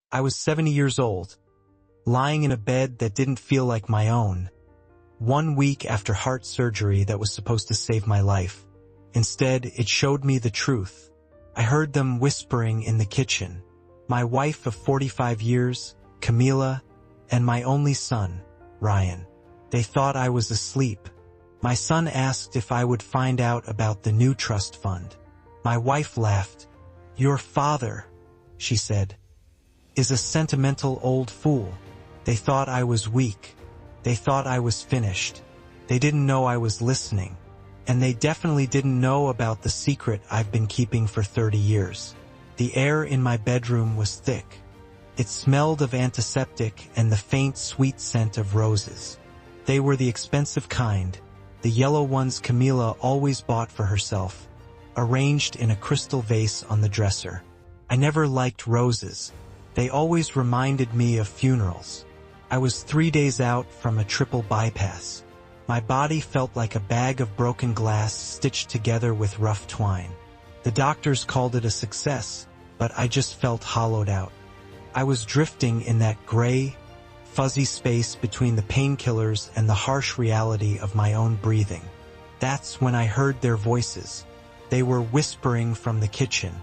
I was 70 years old, lying in a bed that didn't feel like my own, 1 week after heart surgery that was supposed to save my life. Instead, it showed me the truth. I heard them whispering in the kitchen. My wife of 45 years, Camila, and my only son, Ryan. They thought I was asleep. My son asked if I would find out about the new trust fund. My wife laughed. "Your father," she said, "is a sentimental old fool." They thought I was weak. They thought I was finished. They didn't know I was listening. And they definitely didn't know about the secret I've been keeping for 30 years. The air in my bedroom was thick. It smelled of antiseptic and the faint sweet scent of roses. They were the expensive kind, the yellow ones Camila always bought for herself, arranged in a crystal vase on the dresser. I never liked roses. They always reminded me of funerals. I was 3 days out from a triple bypass. My body felt like a bag of broken glass stitched together with rough twine. The doctors called it a success, but I just felt hollowed out. I was drifting in that gray, fuzzy space between the painkillers and the harsh reality of my own breathing. That's when I heard their voices. They were whispering from the kitchen.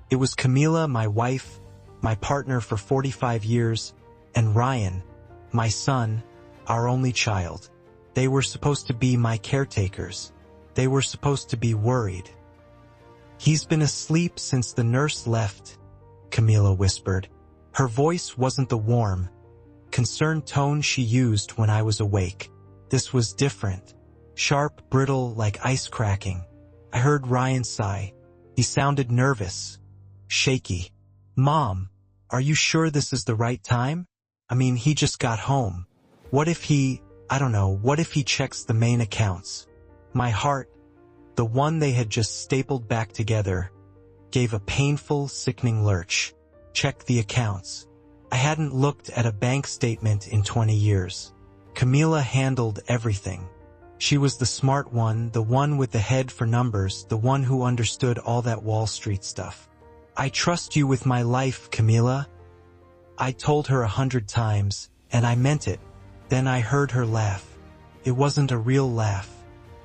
It was Camila, my wife, my partner for 45 years, and Ryan, my son, our only child. They were supposed to be my caretakers. They were supposed to be worried. "He's been asleep since the nurse left," Camila whispered. Her voice wasn't the warm, concerned tone she used when I was awake. This was different. Sharp, brittle, like ice cracking. I heard Ryan sigh. He sounded nervous, shaky. "Mom, are you sure this is the right time? I mean, he just got home. What if what if he checks the main accounts?" My heart, the one they had just stapled back together, gave a painful, sickening lurch. Check the accounts. I hadn't looked at a bank statement in 20 years. Camila handled everything. She was the smart one, the one with the head for numbers, the one who understood all that Wall Street stuff. "I trust you with my life, Camila." I told her 100 times, and I meant it. Then I heard her laugh. It wasn't a real laugh.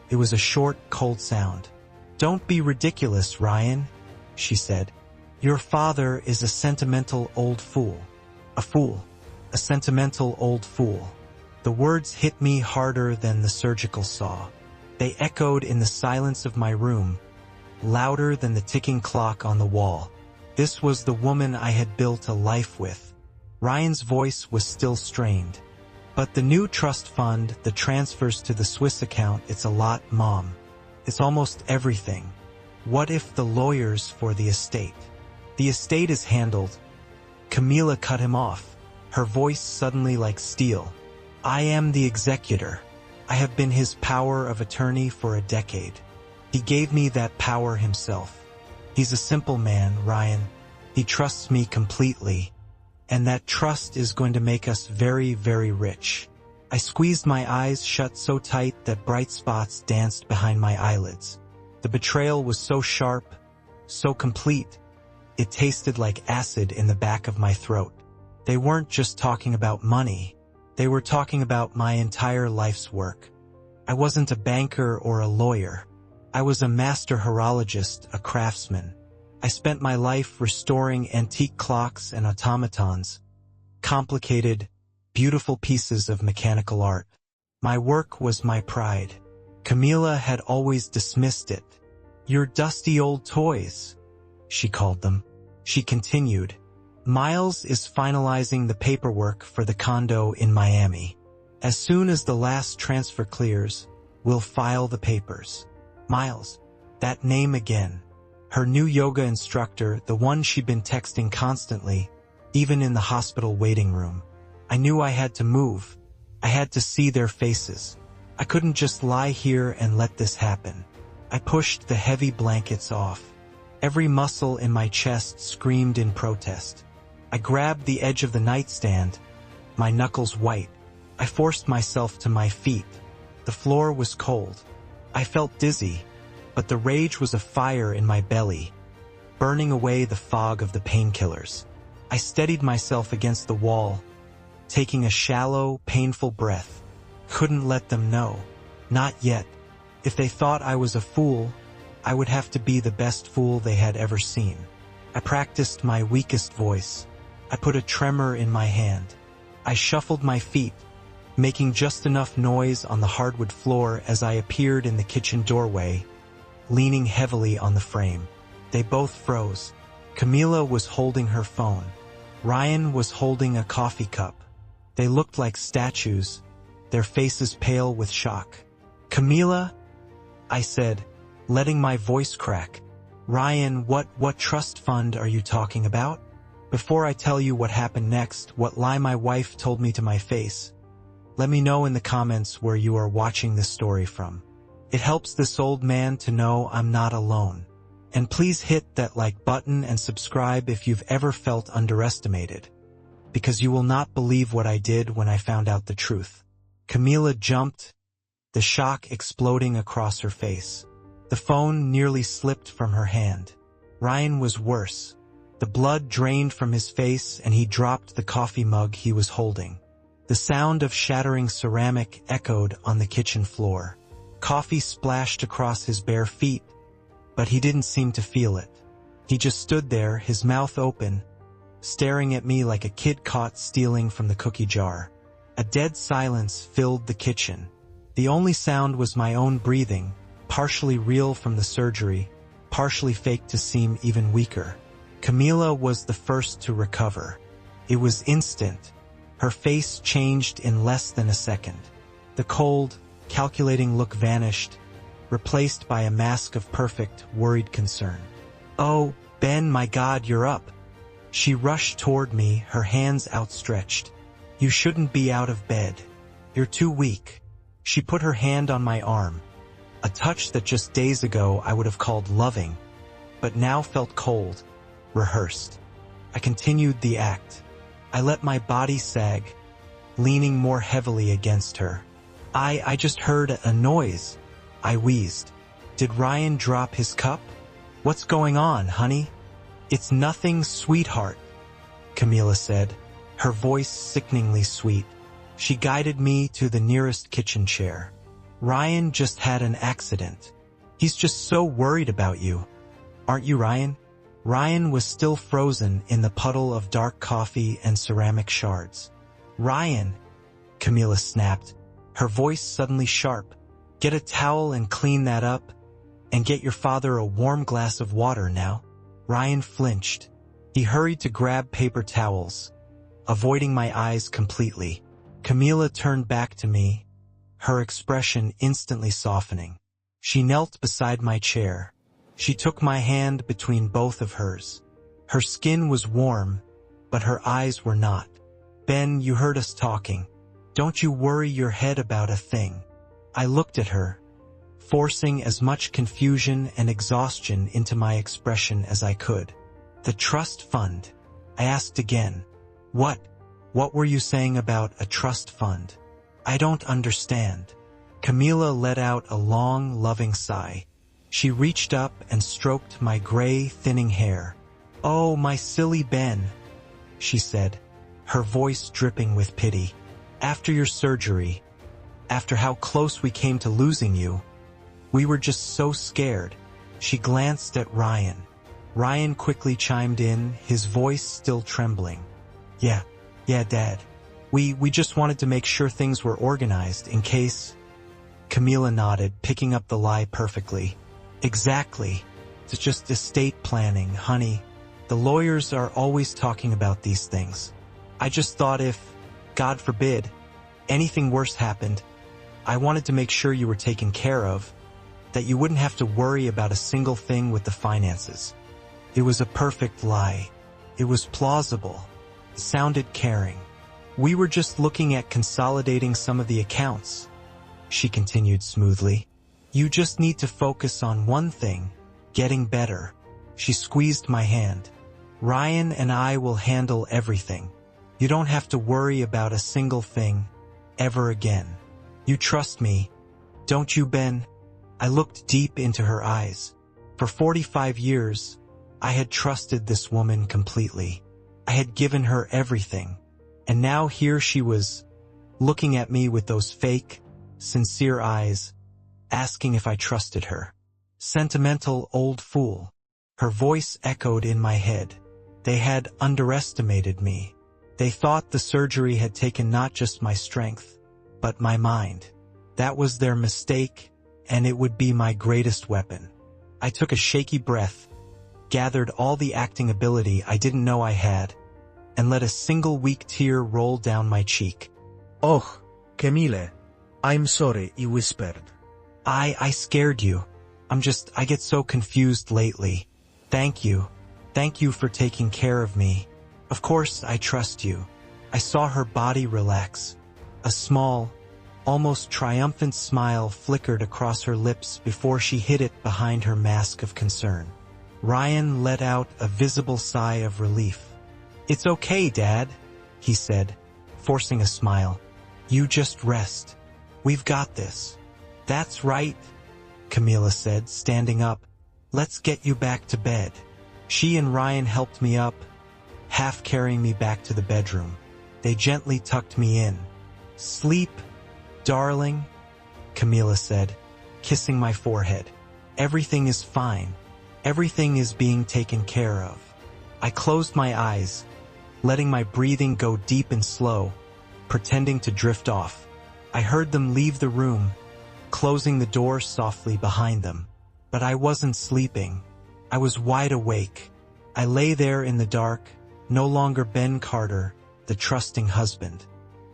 It was a short, cold sound. "Don't be ridiculous, Ryan," she said. "Your father is a sentimental old fool. A fool. A sentimental old fool." The words hit me harder than the surgical saw. They echoed in the silence of my room, louder than the ticking clock on the wall. This was the woman I had built a life with. Ryan's voice was still strained. "But the new trust fund, the transfers to the Swiss account, it's a lot, Mom. It's almost everything. What if the lawyers for the estate?" "The estate is handled." Camila cut him off, her voice suddenly like steel. "I am the executor. I have been his power of attorney for a decade. He gave me that power himself. He's a simple man, Ryan. He trusts me completely. And that trust is going to make us very, very rich." I squeezed my eyes shut so tight that bright spots danced behind my eyelids. The betrayal was so sharp, so complete. It tasted like acid in the back of my throat. They weren't just talking about money. They were talking about my entire life's work. I wasn't a banker or a lawyer. I was a master horologist, a craftsman. I spent my life restoring antique clocks and automatons, complicated, beautiful pieces of mechanical art. My work was my pride. Camila had always dismissed it. "Your dusty old toys," she called them. She continued, "Miles is finalizing the paperwork for the condo in Miami. As soon as the last transfer clears, we'll file the papers." Miles, that name again. Her new yoga instructor, the one she'd been texting constantly, even in the hospital waiting room. I knew I had to move. I had to see their faces. I couldn't just lie here and let this happen. I pushed the heavy blankets off. Every muscle in my chest screamed in protest. I grabbed the edge of the nightstand, my knuckles white. I forced myself to my feet. The floor was cold. I felt dizzy, but the rage was a fire in my belly, burning away the fog of the painkillers. I steadied myself against the wall, taking a shallow, painful breath. Couldn't let them know. Not yet. If they thought I was a fool, I would have to be the best fool they had ever seen. I practiced my weakest voice. I put a tremor in my hand. I shuffled my feet, making just enough noise on the hardwood floor as I appeared in the kitchen doorway, leaning heavily on the frame. They both froze. Camila was holding her phone. Ryan was holding a coffee cup. They looked like statues, their faces pale with shock. "Camila," I said, letting my voice crack. "Ryan, what trust fund are you talking about? Before I tell you what happened next, what lie my wife told me to my face, let me know in the comments where you are watching this story from. It helps this old man to know I'm not alone. And please hit that like button and subscribe if you've ever felt underestimated, because you will not believe what I did when I found out the truth." Camila jumped, the shock exploding across her face. The phone nearly slipped from her hand. Ryan was worse. The blood drained from his face and he dropped the coffee mug he was holding. The sound of shattering ceramic echoed on the kitchen floor. Coffee splashed across his bare feet, but he didn't seem to feel it. He just stood there, his mouth open, staring at me like a kid caught stealing from the cookie jar. A dead silence filled the kitchen. The only sound was my own breathing, partially real from the surgery, partially fake to seem even weaker. Camila was the first to recover. It was instant. Her face changed in less than a second. The cold, calculating look vanished, replaced by a mask of perfect, worried concern. "Oh, Ben, my God, you're up." She rushed toward me, her hands outstretched. "You shouldn't be out of bed. You're too weak." She put her hand on my arm, a touch that just days ago I would have called loving, but now felt cold, rehearsed. I continued the act. I let my body sag, leaning more heavily against her. I just heard a noise," I wheezed. "Did Ryan drop his cup? What's going on, honey?" "It's nothing, sweetheart," Camila said, her voice sickeningly sweet. She guided me to the nearest kitchen chair. "Ryan just had an accident. He's just so worried about you. Aren't you, Ryan?" Ryan was still frozen in the puddle of dark coffee and ceramic shards. "Ryan," Camila snapped, her voice suddenly sharp. "Get a towel and clean that up, and get your father a warm glass of water now." Ryan flinched. He hurried to grab paper towels, avoiding my eyes completely. Camila turned back to me, her expression instantly softening. She knelt beside my chair. She took my hand between both of hers. Her skin was warm, but her eyes were not. "Ben, you heard us talking. Don't you worry your head about a thing." I looked at her, forcing as much confusion and exhaustion into my expression as I could. "The trust fund?" I asked again. What were you saying about a trust fund? I don't understand." Camila let out a long, loving sigh. She reached up and stroked my gray, thinning hair. "Oh, my silly Ben," she said, her voice dripping with pity. "After your surgery, after how close we came to losing you, we were just so scared." She glanced at Ryan. Ryan quickly chimed in, his voice still trembling. Yeah, Dad. We just wanted to make sure things were organized in case." Camila nodded, picking up the lie perfectly. "Exactly. It's just estate planning, honey. The lawyers are always talking about these things. I just thought if, God forbid, anything worse happened, I wanted to make sure you were taken care of, that you wouldn't have to worry about a single thing with the finances." It was a perfect lie. It was plausible. It sounded caring. "We were just looking at consolidating some of the accounts," she continued smoothly. "You just need to focus on one thing, getting better." She squeezed my hand. "Ryan and I will handle everything. You don't have to worry about a single thing, ever again. You trust me, don't you, Ben?" I looked deep into her eyes. For 45 years, I had trusted this woman completely. I had given her everything. And now here she was, looking at me with those fake, sincere eyes, asking if I trusted her. Sentimental old fool. Her voice echoed in my head. They had underestimated me. They thought the surgery had taken not just my strength, but my mind. That was their mistake, and it would be my greatest weapon. I took a shaky breath, gathered all the acting ability I didn't know I had, and let a single weak tear roll down my cheek. "Oh, Camille, I'm sorry," he whispered. I scared you. I get so confused lately. Thank you. Thank you for taking care of me. Of course I trust you." I saw her body relax. A small, almost triumphant smile flickered across her lips before she hid it behind her mask of concern. Ryan let out a visible sigh of relief. "It's okay, Dad," he said, forcing a smile. "You just rest. We've got this." "That's right," Camila said, standing up. "Let's get you back to bed." She and Ryan helped me up, half carrying me back to the bedroom. They gently tucked me in. "Sleep, darling," Camila said, kissing my forehead. "Everything is fine. Everything is being taken care of." I closed my eyes, letting my breathing go deep and slow, pretending to drift off. I heard them leave the room, closing the door softly behind them. But I wasn't sleeping. I was wide awake. I lay there in the dark, no longer Ben Carter, the trusting husband.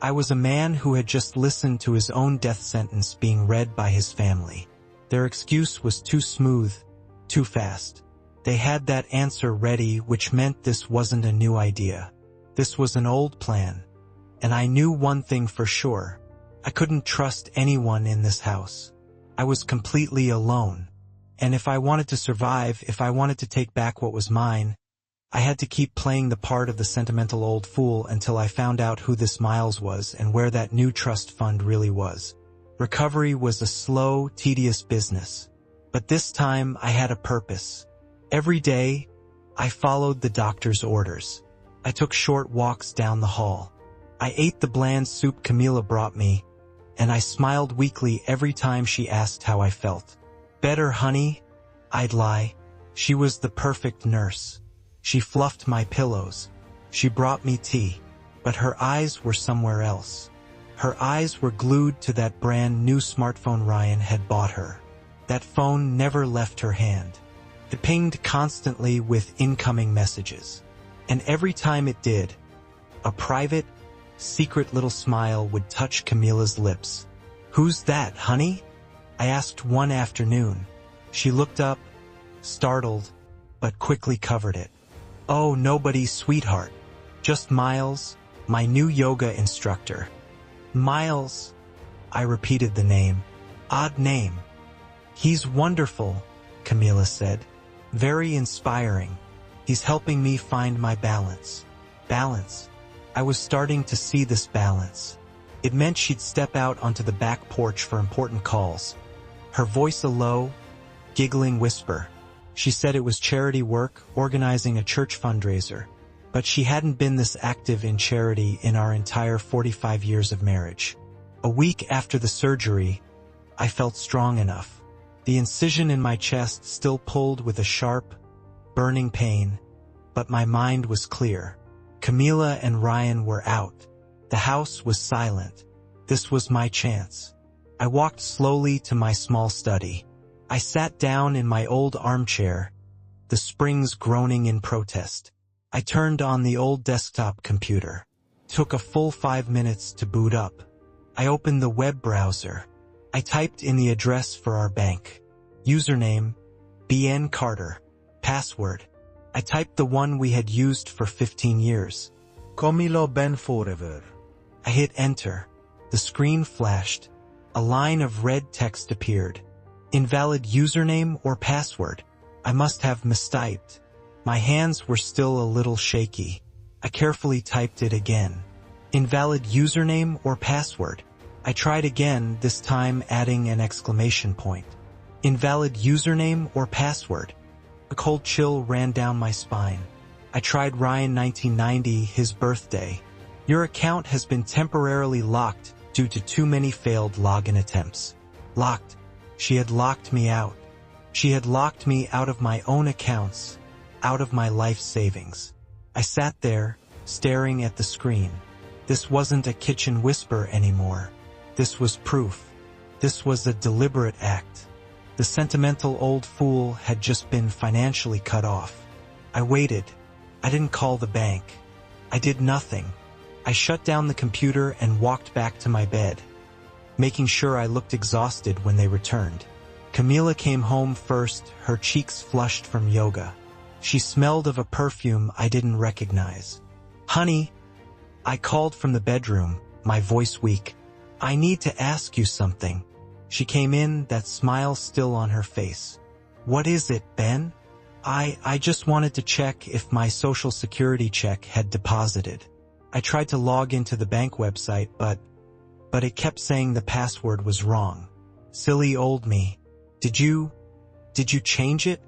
I was a man who had just listened to his own death sentence being read by his family. Their excuse was too smooth, too fast. They had that answer ready, which meant this wasn't a new idea. This was an old plan. And I knew one thing for sure. I couldn't trust anyone in this house. I was completely alone. And if I wanted to survive, if I wanted to take back what was mine, I had to keep playing the part of the sentimental old fool until I found out who this Miles was and where that new trust fund really was. Recovery was a slow, tedious business. But this time I had a purpose. Every day, I followed the doctor's orders. I took short walks down the hall. I ate the bland soup Camila brought me, and I smiled weakly every time she asked how I felt. "Better, honey," I'd lie. She was the perfect nurse. She fluffed my pillows. She brought me tea. But her eyes were somewhere else. Her eyes were glued to that brand new smartphone Ryan had bought her. That phone never left her hand. It pinged constantly with incoming messages. And every time it did, a private, secret little smile would touch Camila's lips. "Who's that, honey?" I asked one afternoon. She looked up, startled, but quickly covered it. "Oh, nobody, sweetheart. Just Miles, my new yoga instructor." "Miles," I repeated the name. "Odd name." "He's wonderful," Camila said. "Very inspiring. He's helping me find my balance." Balance. I was starting to see this balance. It meant she'd step out onto the back porch for important calls. Her voice a low, giggling whisper. She said it was charity work, organizing a church fundraiser. But she hadn't been this active in charity in our entire 45 years of marriage. A week after the surgery, I felt strong enough. The incision in my chest still pulled with a sharp, burning pain, but my mind was clear. Camila and Ryan were out. The house was silent. This was my chance. I walked slowly to my small study. I sat down in my old armchair, the springs groaning in protest. I turned on the old desktop computer. Took a full 5 minutes to boot up. I opened the web browser. I typed in the address for our bank. Username, BN Carter. Password. I typed the one we had used for 15 years. Camilo Ben Forever. I hit enter. The screen flashed. A line of red text appeared. Invalid username or password. I must have mistyped. My hands were still a little shaky. I carefully typed it again. Invalid username or password. I tried again, this time adding an exclamation point. Invalid username or password. A cold chill ran down my spine. I tried Ryan 1990, his birthday. Your account has been temporarily locked due to too many failed login attempts. Locked. She had locked me out. She had locked me out of my own accounts, out of my life savings. I sat there, staring at the screen. This wasn't a kitchen whisper anymore. This was proof. This was a deliberate act. The sentimental old fool had just been financially cut off. I waited. I didn't call the bank. I did nothing. I shut down the computer and walked back to my bed, making sure I looked exhausted when they returned. Camila came home first, her cheeks flushed from yoga. She smelled of a perfume I didn't recognize. "Honey," I called from the bedroom, my voice weak. "I need to ask you something." She came in, that smile still on her face. "What is it, Ben?" I just wanted to check if my social security check had deposited. I tried to log into the bank website, but it kept saying the password was wrong. Silly old me. Did you change it?"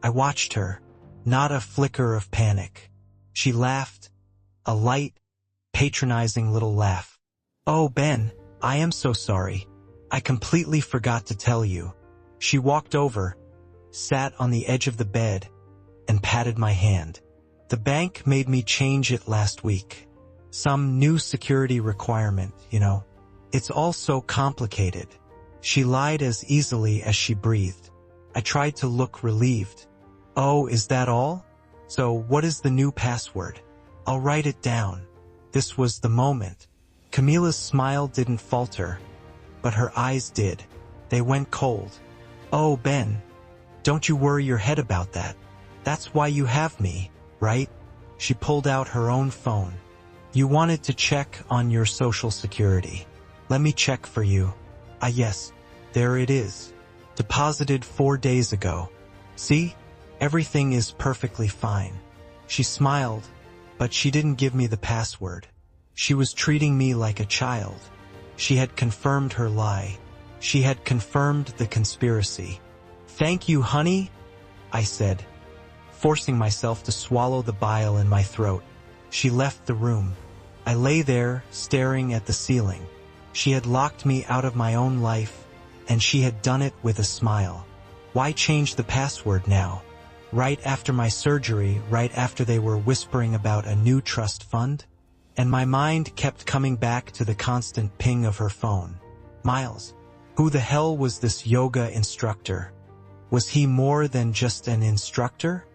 I watched her, not a flicker of panic. She laughed, a light, patronizing little laugh. "Oh, Ben, I am so sorry. I completely forgot to tell you." She walked over, sat on the edge of the bed, and patted my hand. "The bank made me change it last week. Some new security requirement, you know. It's all so complicated." She lied as easily as she breathed. I tried to look relieved. "Oh, is that all? So what is the new password? I'll write it down." This was the moment. Camila's smile didn't falter, but her eyes did. They went cold. "Oh, Ben, don't you worry your head about that. That's why you have me, right?" She pulled out her own phone. "You wanted to check on your social security. Let me check for you. Ah, yes, there it is. Deposited 4 days ago. See? Everything is perfectly fine." She smiled, but she didn't give me the password. She was treating me like a child. She had confirmed her lie. She had confirmed the conspiracy. "Thank you, honey," I said, forcing myself to swallow the bile in my throat. She left the room. I lay there, staring at the ceiling. She had locked me out of my own life, and she had done it with a smile. Why change the password now? Right after my surgery, right after they were whispering about a new trust fund? And my mind kept coming back to the constant ping of her phone. Miles. Who the hell was this yoga instructor? Was he more than just an instructor?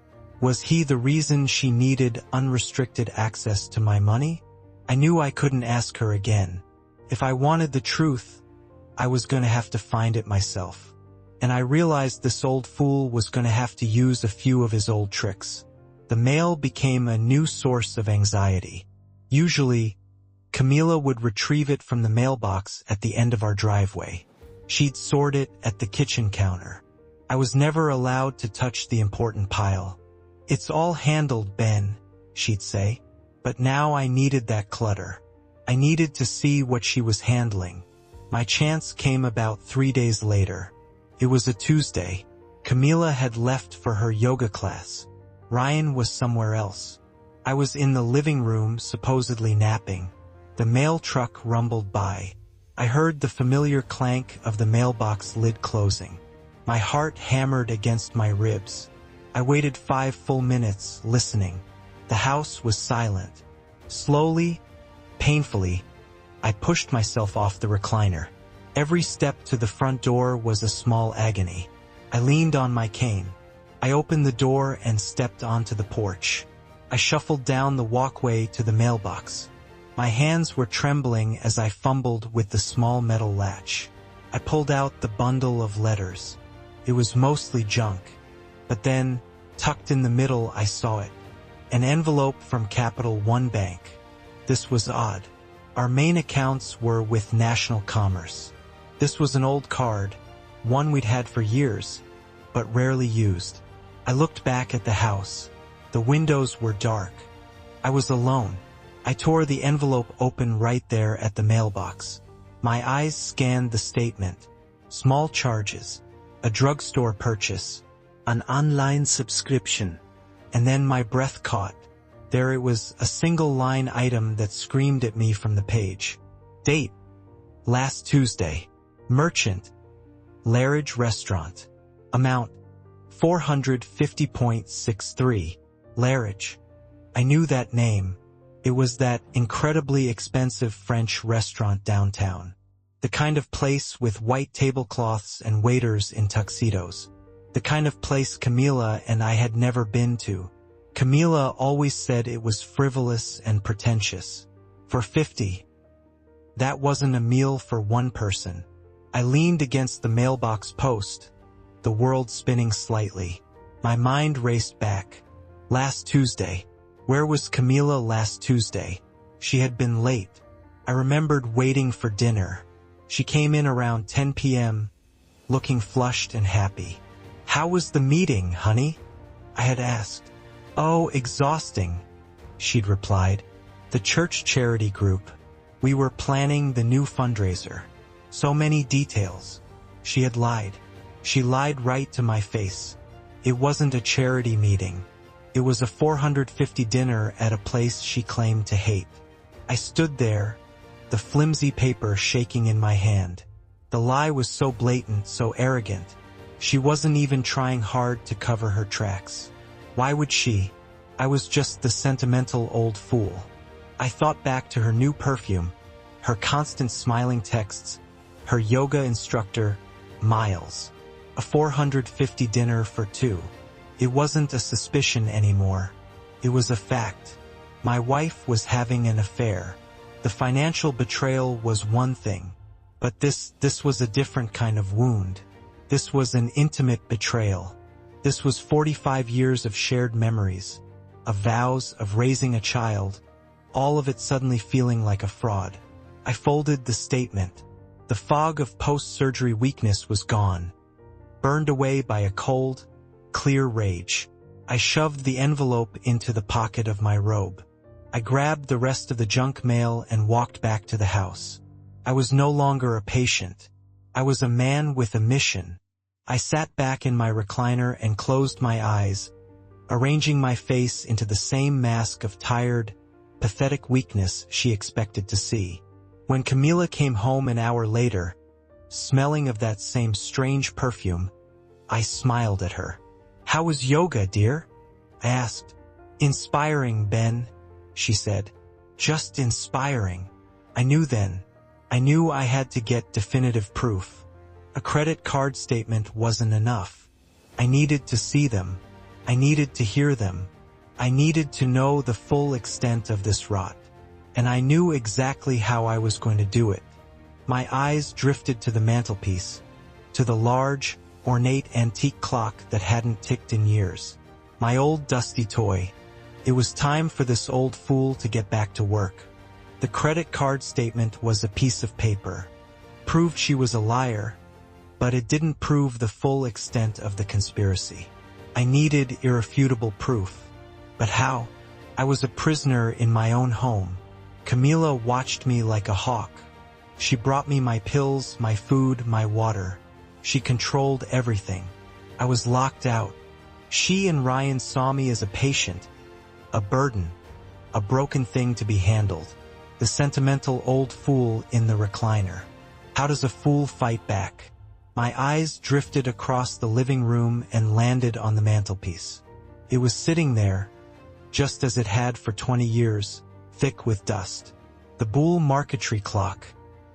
Was he the reason she needed unrestricted access to my money? I knew I couldn't ask her again. If I wanted the truth, I was going to have to find it myself. And I realized this old fool was going to have to use a few of his old tricks. The mail became a new source of anxiety. Usually, Camila would retrieve it from the mailbox at the end of our driveway. She'd sort it at the kitchen counter. I was never allowed to touch the important pile. "It's all handled, Ben," she'd say. But now I needed that clutter. I needed to see what she was handling. My chance came about 3 days later. It was a Tuesday. Camila had left for her yoga class. Ryan was somewhere else. I was in the living room, supposedly napping. The mail truck rumbled by. I heard the familiar clank of the mailbox lid closing. My heart hammered against my ribs. I waited 5 full minutes, listening. The house was silent. Slowly, painfully, I pushed myself off the recliner. Every step to the front door was a small agony. I leaned on my cane. I opened the door and stepped onto the porch. I shuffled down the walkway to the mailbox. My hands were trembling as I fumbled with the small metal latch. I pulled out the bundle of letters. It was mostly junk. But then, tucked in the middle, I saw it. An envelope from Capital One Bank. This was odd. Our main accounts were with National Commerce. This was an old card, one we'd had for years, but rarely used. I looked back at the house. The windows were dark. I was alone. I tore the envelope open right there at the mailbox. My eyes scanned the statement. Small charges, a drugstore purchase, an online subscription. And then my breath caught. There it was, a single line item that screamed at me from the page. Date: last Tuesday. Merchant: Larridge Restaurant. Amount: 450.63. Larridge. I knew that name. It was that incredibly expensive French restaurant downtown. The kind of place with white tablecloths and waiters in tuxedos. The kind of place Camila and I had never been to. Camila always said it was frivolous and pretentious. For 50. That wasn't a meal for one person. I leaned against the mailbox post, the world spinning slightly. My mind raced back. Last Tuesday. Where was Camila last Tuesday? She had been late. I remembered waiting for dinner. She came in around 10 p.m., looking flushed and happy. How was the meeting, honey? I had asked. Oh, exhausting, she'd replied. The church charity group. We were planning the new fundraiser. So many details. She had lied. She lied right to my face. It wasn't a charity meeting. It was a 450 dinner at a place she claimed to hate. I stood there, the flimsy paper shaking in my hand. The lie was so blatant, so arrogant. She wasn't even trying hard to cover her tracks. Why would she? I was just the sentimental old fool. I thought back to her new perfume, her constant smiling texts, her yoga instructor, Miles. A 450 dinner for two. It wasn't a suspicion anymore. It was a fact. My wife was having an affair. The financial betrayal was one thing, but this was a different kind of wound. This was an intimate betrayal. This was 45 years of shared memories, of vows, of raising a child, all of it suddenly feeling like a fraud. I folded the statement. The fog of post-surgery weakness was gone, burned away by a cold, clear rage. I shoved the envelope into the pocket of my robe. I grabbed the rest of the junk mail and walked back to the house. I was no longer a patient. I was a man with a mission. I sat back in my recliner and closed my eyes, arranging my face into the same mask of tired, pathetic weakness she expected to see. When Camila came home an hour later, smelling of that same strange perfume, I smiled at her. How was yoga, dear? I asked. Inspiring, Ben, she said. Just inspiring. I knew then. I knew I had to get definitive proof. A credit card statement wasn't enough. I needed to see them. I needed to hear them. I needed to know the full extent of this rot. And I knew exactly how I was going to do it. My eyes drifted to the mantelpiece, to the large, ornate antique clock that hadn't ticked in years. My old dusty toy. It was time for this old fool to get back to work. The credit card statement was a piece of paper. Proved she was a liar, but it didn't prove the full extent of the conspiracy. I needed irrefutable proof. But how? I was a prisoner in my own home. Camila watched me like a hawk. She brought me my pills, my food, my water. She controlled everything. I was locked out. She and Ryan saw me as a patient, a burden, a broken thing to be handled. The sentimental old fool in the recliner. How does a fool fight back? My eyes drifted across the living room and landed on the mantelpiece. It was sitting there, just as it had for 20 years, thick with dust. The Boule marquetry clock.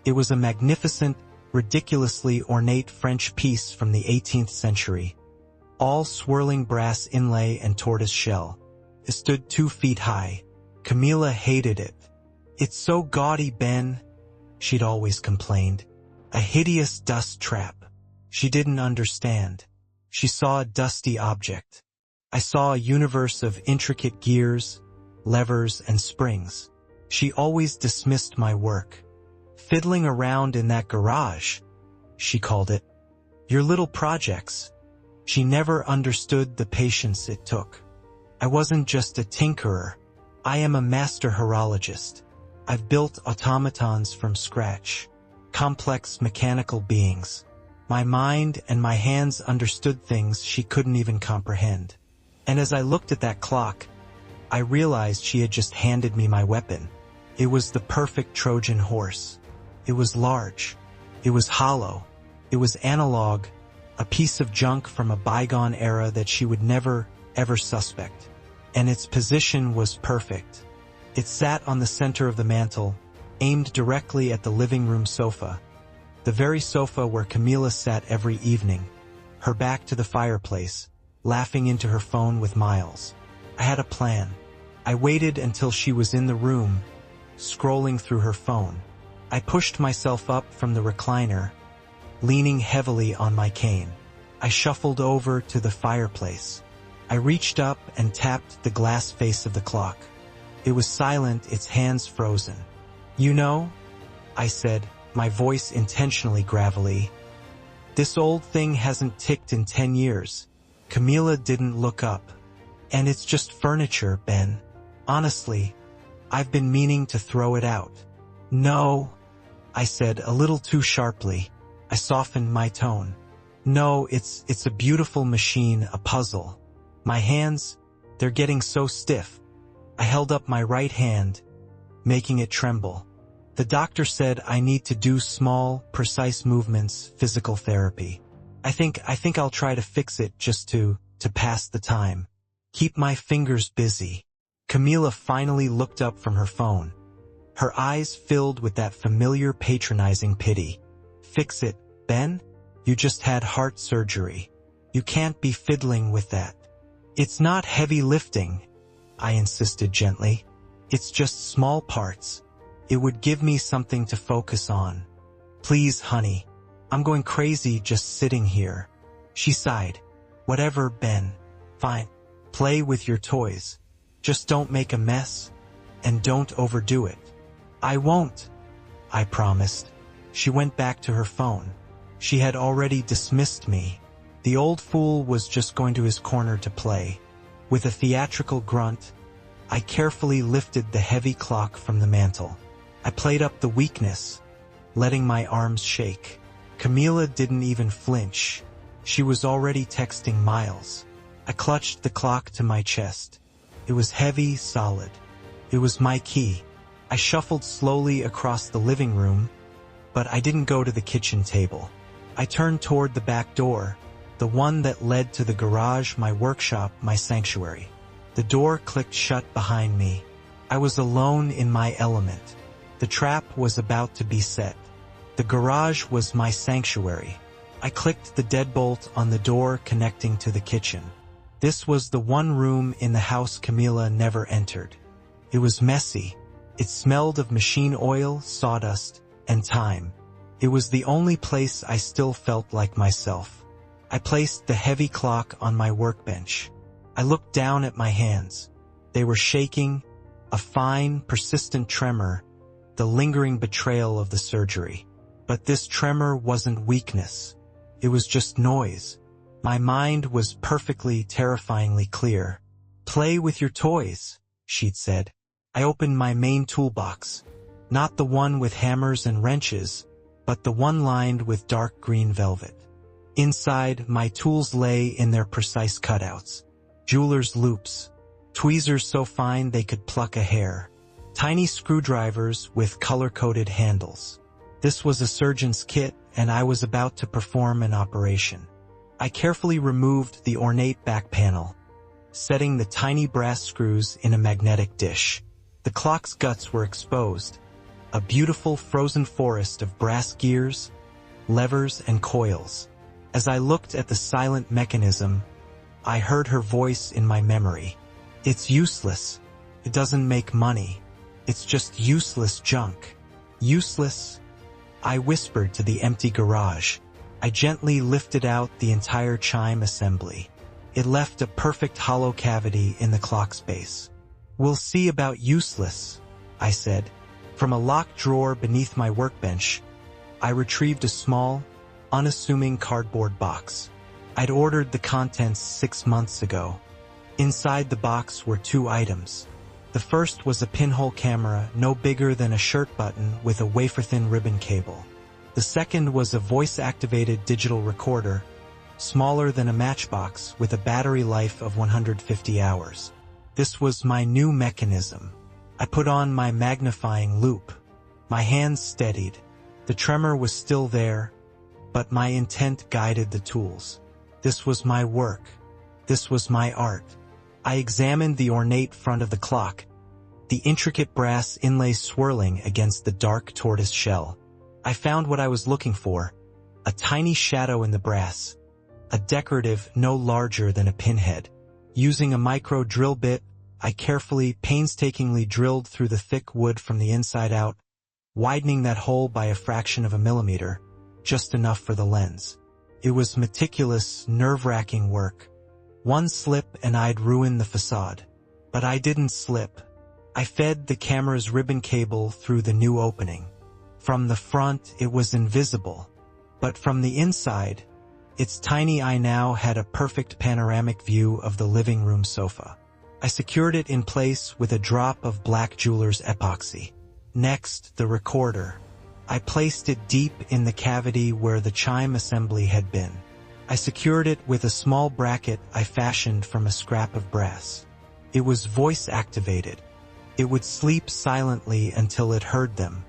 It was a magnificent, ridiculously ornate French piece from the 18th century, all swirling brass inlay and tortoise shell. It stood 2 feet high. Camila hated it. It's so gaudy, Ben, she'd always complained. A hideous dust trap. She didn't understand. She saw a dusty object. I saw a universe of intricate gears, levers, and springs. She always dismissed my work. Fiddling around in that garage, she called it. Your little projects. She never understood the patience it took. I wasn't just a tinkerer. I am a master horologist. I've built automatons from scratch. Complex mechanical beings. My mind and my hands understood things she couldn't even comprehend. And as I looked at that clock, I realized she had just handed me my weapon. It was the perfect Trojan horse. It was large. It was hollow. It was analog, a piece of junk from a bygone era that she would never, ever suspect. And its position was perfect. It sat on the center of the mantel, aimed directly at the living room sofa, the very sofa where Camila sat every evening, her back to the fireplace, laughing into her phone with Miles. I had a plan. I waited until she was in the room, scrolling through her phone. I pushed myself up from the recliner, leaning heavily on my cane. I shuffled over to the fireplace. I reached up and tapped the glass face of the clock. It was silent, its hands frozen. "You know," I said, my voice intentionally gravelly, "this old thing hasn't ticked in 10 years. Camila didn't look up. And it's just furniture, Ben. Honestly, I've been meaning to throw it out." "No," I said a little too sharply. I softened my tone. "No, it's a beautiful machine, a puzzle. My hands, they're getting so stiff." I held up my right hand, making it tremble. "The doctor said I need to do small, precise movements, physical therapy. I think I'll try to fix it just to pass the time. Keep my fingers busy." Camila finally looked up from her phone. Her eyes filled with that familiar patronizing pity. "Fix it, Ben? You just had heart surgery. You can't be fiddling with that." "It's not heavy lifting," I insisted gently. "It's just small parts. It would give me something to focus on. Please, honey. I'm going crazy just sitting here." She sighed. "Whatever, Ben. Fine. Play with your toys. Just don't make a mess, and don't overdo it." "I won't," I promised. She went back to her phone. She had already dismissed me. The old fool was just going to his corner to play. With a theatrical grunt, I carefully lifted the heavy clock from the mantel. I played up the weakness, letting my arms shake. Camila didn't even flinch. She was already texting Miles. I clutched the clock to my chest. It was heavy, solid. It was my key. I shuffled slowly across the living room, but I didn't go to the kitchen table. I turned toward the back door, the one that led to the garage, my workshop, my sanctuary. The door clicked shut behind me. I was alone in my element. The trap was about to be set. The garage was my sanctuary. I clicked the deadbolt on the door connecting to the kitchen. This was the one room in the house Camila never entered. It was messy. It smelled of machine oil, sawdust, and time. It was the only place I still felt like myself. I placed the heavy clock on my workbench. I looked down at my hands. They were shaking, a fine, persistent tremor, the lingering betrayal of the surgery. But this tremor wasn't weakness. It was just noise. My mind was perfectly, terrifyingly clear. "Play with your toys," she'd said. I opened my main toolbox. Not the one with hammers and wrenches, but the one lined with dark green velvet. Inside, my tools lay in their precise cutouts. Jeweler's loops, tweezers so fine they could pluck a hair, tiny screwdrivers with color-coded handles. This was a surgeon's kit, and I was about to perform an operation. I carefully removed the ornate back panel, setting the tiny brass screws in a magnetic dish. The clock's guts were exposed, a beautiful frozen forest of brass gears, levers, and coils. As I looked at the silent mechanism, I heard her voice in my memory. "It's useless. It doesn't make money. It's just useless junk." Useless? I whispered to the empty garage. I gently lifted out the entire chime assembly. It left a perfect hollow cavity in the clock's base. "We'll see about useless," I said. From a locked drawer beneath my workbench, I retrieved a small, unassuming cardboard box. I'd ordered the contents 6 months ago. Inside the box were 2 items. The first was a pinhole camera no bigger than a shirt button with a wafer-thin ribbon cable. The second was a voice-activated digital recorder, smaller than a matchbox with a battery life of 150 hours. This was my new mechanism. I put on my magnifying loupe. My hands steadied. The tremor was still there, but my intent guided the tools. This was my work. This was my art. I examined the ornate front of the clock, the intricate brass inlay swirling against the dark tortoise shell. I found what I was looking for, a tiny shadow in the brass, a decorative no larger than a pinhead. Using a micro drill bit, I carefully, painstakingly drilled through the thick wood from the inside out, widening that hole by a fraction of a millimeter, just enough for the lens. It was meticulous, nerve-wracking work. One slip and I'd ruin the facade. But I didn't slip. I fed the camera's ribbon cable through the new opening. From the front, it was invisible. But from the inside, its tiny eye now had a perfect panoramic view of the living room sofa. I secured it in place with a drop of black jeweler's epoxy. Next, the recorder. I placed it deep in the cavity where the chime assembly had been. I secured it with a small bracket I fashioned from a scrap of brass. It was voice-activated. It would sleep silently until it heard them.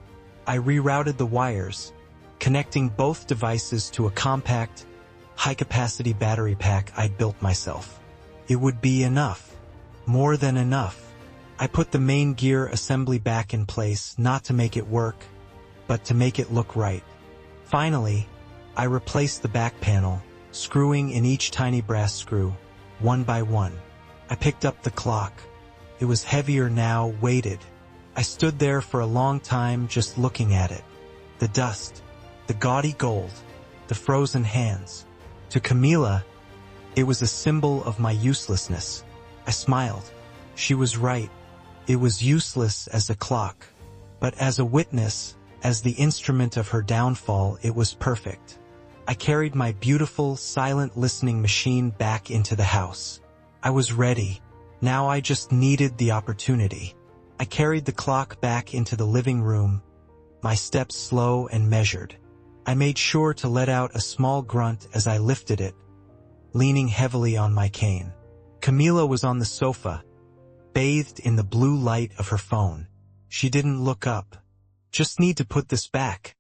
I rerouted the wires, connecting both devices to a compact, high-capacity battery pack I'd built myself. It would be enough. More than enough. I put the main gear assembly back in place, not to make it work, but to make it look right. Finally, I replaced the back panel, screwing in each tiny brass screw, one by one. I picked up the clock. It was heavier now, weighted. I stood there for a long time just looking at it. The dust, the gaudy gold, the frozen hands. To Camila, it was a symbol of my uselessness. I smiled. She was right. It was useless as a clock. But as a witness, as the instrument of her downfall, it was perfect. I carried my beautiful, silent listening machine back into the house. I was ready. Now I just needed the opportunity. I carried the clock back into the living room, my steps slow and measured. I made sure to let out a small grunt as I lifted it, leaning heavily on my cane. Camila was on the sofa, bathed in the blue light of her phone. She didn't look up. "Just need to put this back,"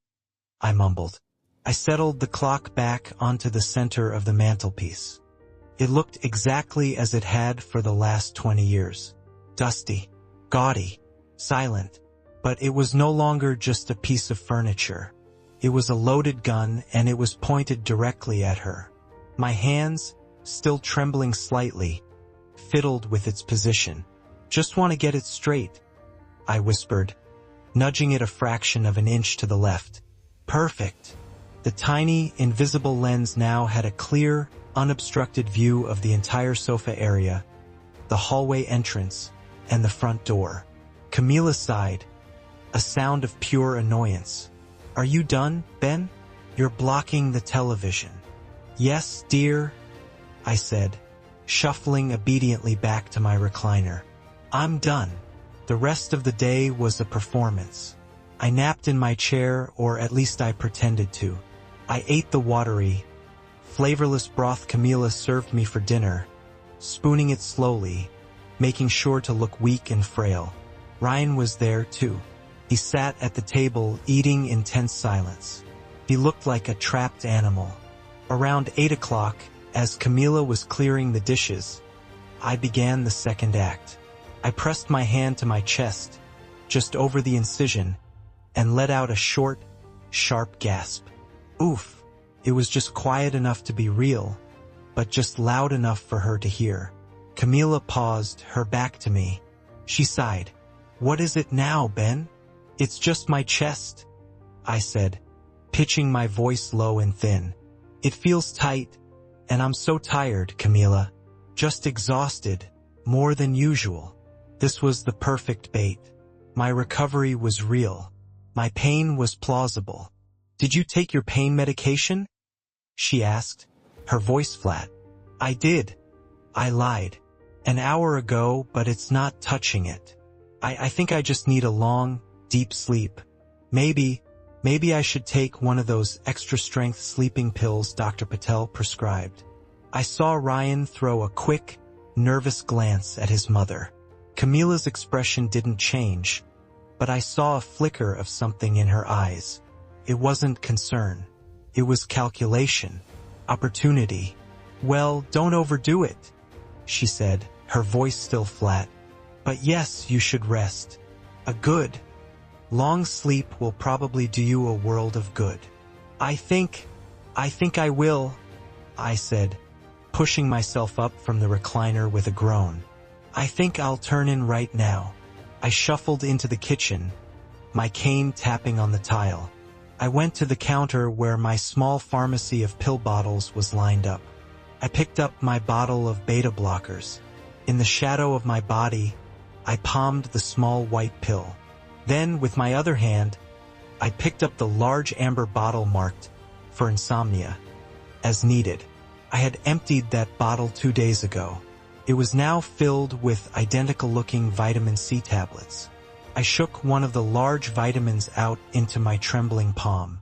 I mumbled. I settled the clock back onto the center of the mantelpiece. It looked exactly as it had for the last 20 years. Dusty, gaudy, silent. But it was no longer just a piece of furniture. It was a loaded gun, and it was pointed directly at her. My hands, still trembling slightly, fiddled with its position. "Just want to get it straight," I whispered, nudging it a fraction of an inch to the left. Perfect. The tiny, invisible lens now had a clear, unobstructed view of the entire sofa area, the hallway entrance, and the front door. Camila sighed, a sound of pure annoyance. "Are you done, Ben? You're blocking the television." "Yes, dear," I said, shuffling obediently back to my recliner. "I'm done." The rest of the day was a performance. I napped in my chair, or at least I pretended to. I ate the watery, flavorless broth Camila served me for dinner, spooning it slowly, making sure to look weak and frail. Ryan was there too. He sat at the table, eating in tense silence. He looked like a trapped animal. Around 8 o'clock, as Camila was clearing the dishes, I began the second act. I pressed my hand to my chest, just over the incision, and let out a short, sharp gasp. Oof! It was just quiet enough to be real, but just loud enough for her to hear. Camila paused, her back to me. She sighed. "What is it now, Ben?" "It's just my chest," I said, pitching my voice low and thin. "It feels tight, and I'm so tired, Camila. Just exhausted, more than usual." This was the perfect bait. My recovery was real. My pain was plausible. "Did you take your pain medication?" she asked, her voice flat. "I did," I lied. "An hour ago, but it's not touching it. I think I just need a long, deep sleep. Maybe I should take one of those extra-strength sleeping pills Dr. Patel prescribed." I saw Ryan throw a quick, nervous glance at his mother. Camila's expression didn't change, but I saw a flicker of something in her eyes. It wasn't concern. It was calculation. Opportunity. "Well, don't overdo it," she said, her voice still flat. "But yes, you should rest. A good, long sleep will probably do you a world of good." I think I will," I said, pushing myself up from the recliner with a groan. "I think I'll turn in right now." I shuffled into the kitchen, my cane tapping on the tile. I went to the counter where my small pharmacy of pill bottles was lined up. I picked up my bottle of beta blockers. In the shadow of my body, I palmed the small white pill. Then, with my other hand, I picked up the large amber bottle marked for insomnia, as needed. I had emptied that bottle 2 days ago. It was now filled with identical-looking vitamin C tablets. I shook one of the large vitamins out into my trembling palm.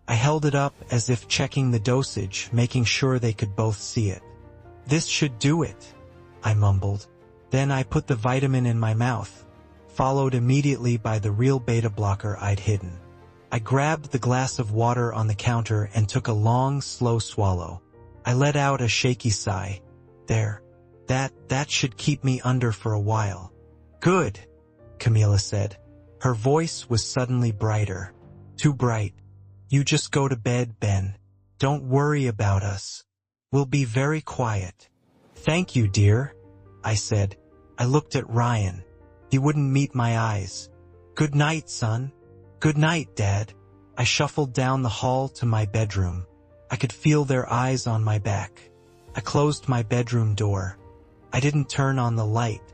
I held it up as if checking the dosage, making sure they could both see it. "This should do it," I mumbled. Then I put the vitamin in my mouth, followed immediately by the real beta blocker I'd hidden. I grabbed the glass of water on the counter and took a long, slow swallow. I let out a shaky sigh. "There. That should keep me under for a while." "Good," Camila said. Her voice was suddenly brighter. "Too bright. You just go to bed, Ben. Don't worry about us. We'll be very quiet." "Thank you, dear," I said. I looked at Ryan. He wouldn't meet my eyes. "Good night, son." "Good night, Dad." I shuffled down the hall to my bedroom. I could feel their eyes on my back. I closed my bedroom door. I didn't turn on the light.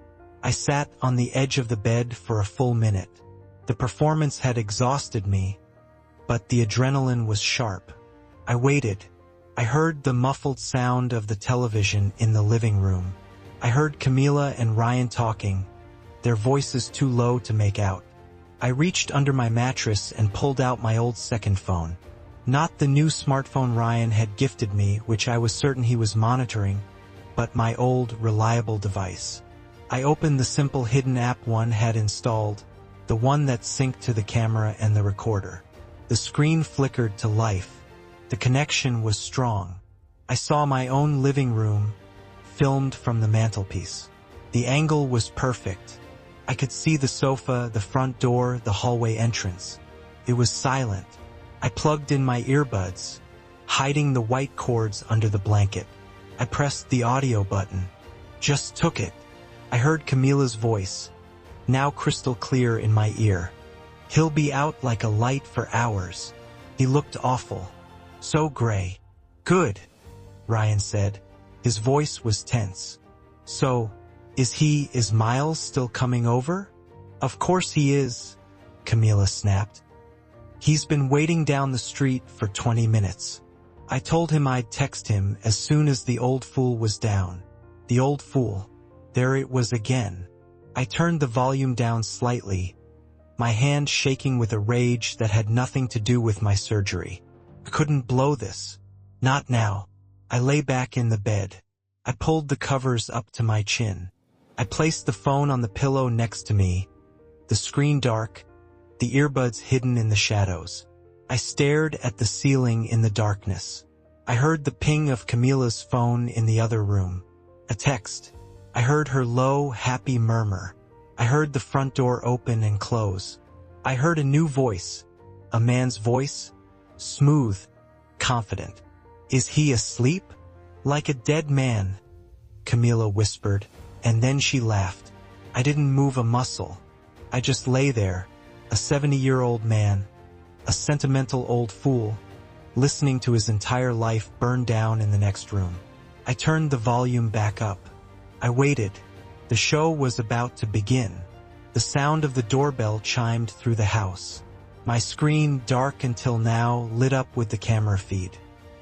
I sat on the edge of the bed for a full minute. The performance had exhausted me, but the adrenaline was sharp. I waited. I heard the muffled sound of the television in the living room. I heard Camila and Ryan talking, their voices too low to make out. I reached under my mattress and pulled out my old second phone. Not the new smartphone Ryan had gifted me, which I was certain he was monitoring, but my old, reliable device. I opened the simple hidden app one had installed, the one that synced to the camera and the recorder. The screen flickered to life. The connection was strong. I saw my own living room, filmed from the mantelpiece. The angle was perfect. I could see the sofa, the front door, the hallway entrance. It was silent. I plugged in my earbuds, hiding the white cords under the blanket. I pressed the audio button. "Just took it." I heard Camila's voice, now crystal clear in my ear. "He'll be out like a light for hours. He looked awful. So gray." "Good," Ryan said. His voice was tense. "So, is Miles still coming over?" "Of course he is," Camila snapped. "He's been waiting down the street for 20 minutes. I told him I'd text him as soon as the old fool was down." The old fool. There it was again. I turned the volume down slightly, my hand shaking with a rage that had nothing to do with my surgery. I couldn't blow this. Not now. I lay back in the bed. I pulled the covers up to my chin. I placed the phone on the pillow next to me, the screen dark, the earbuds hidden in the shadows. I stared at the ceiling in the darkness. I heard the ping of Camila's phone in the other room. A text. I heard her low, happy murmur. I heard the front door open and close. I heard a new voice. A man's voice. Smooth. Confident. "Is he asleep?" "Like a dead man," Camila whispered, and then she laughed. I didn't move a muscle. I just lay there, a 70-year-old man, a sentimental old fool, listening to his entire life burn down in the next room. I turned the volume back up. I waited. The show was about to begin. The sound of the doorbell chimed through the house. My screen, dark until now, lit up with the camera feed.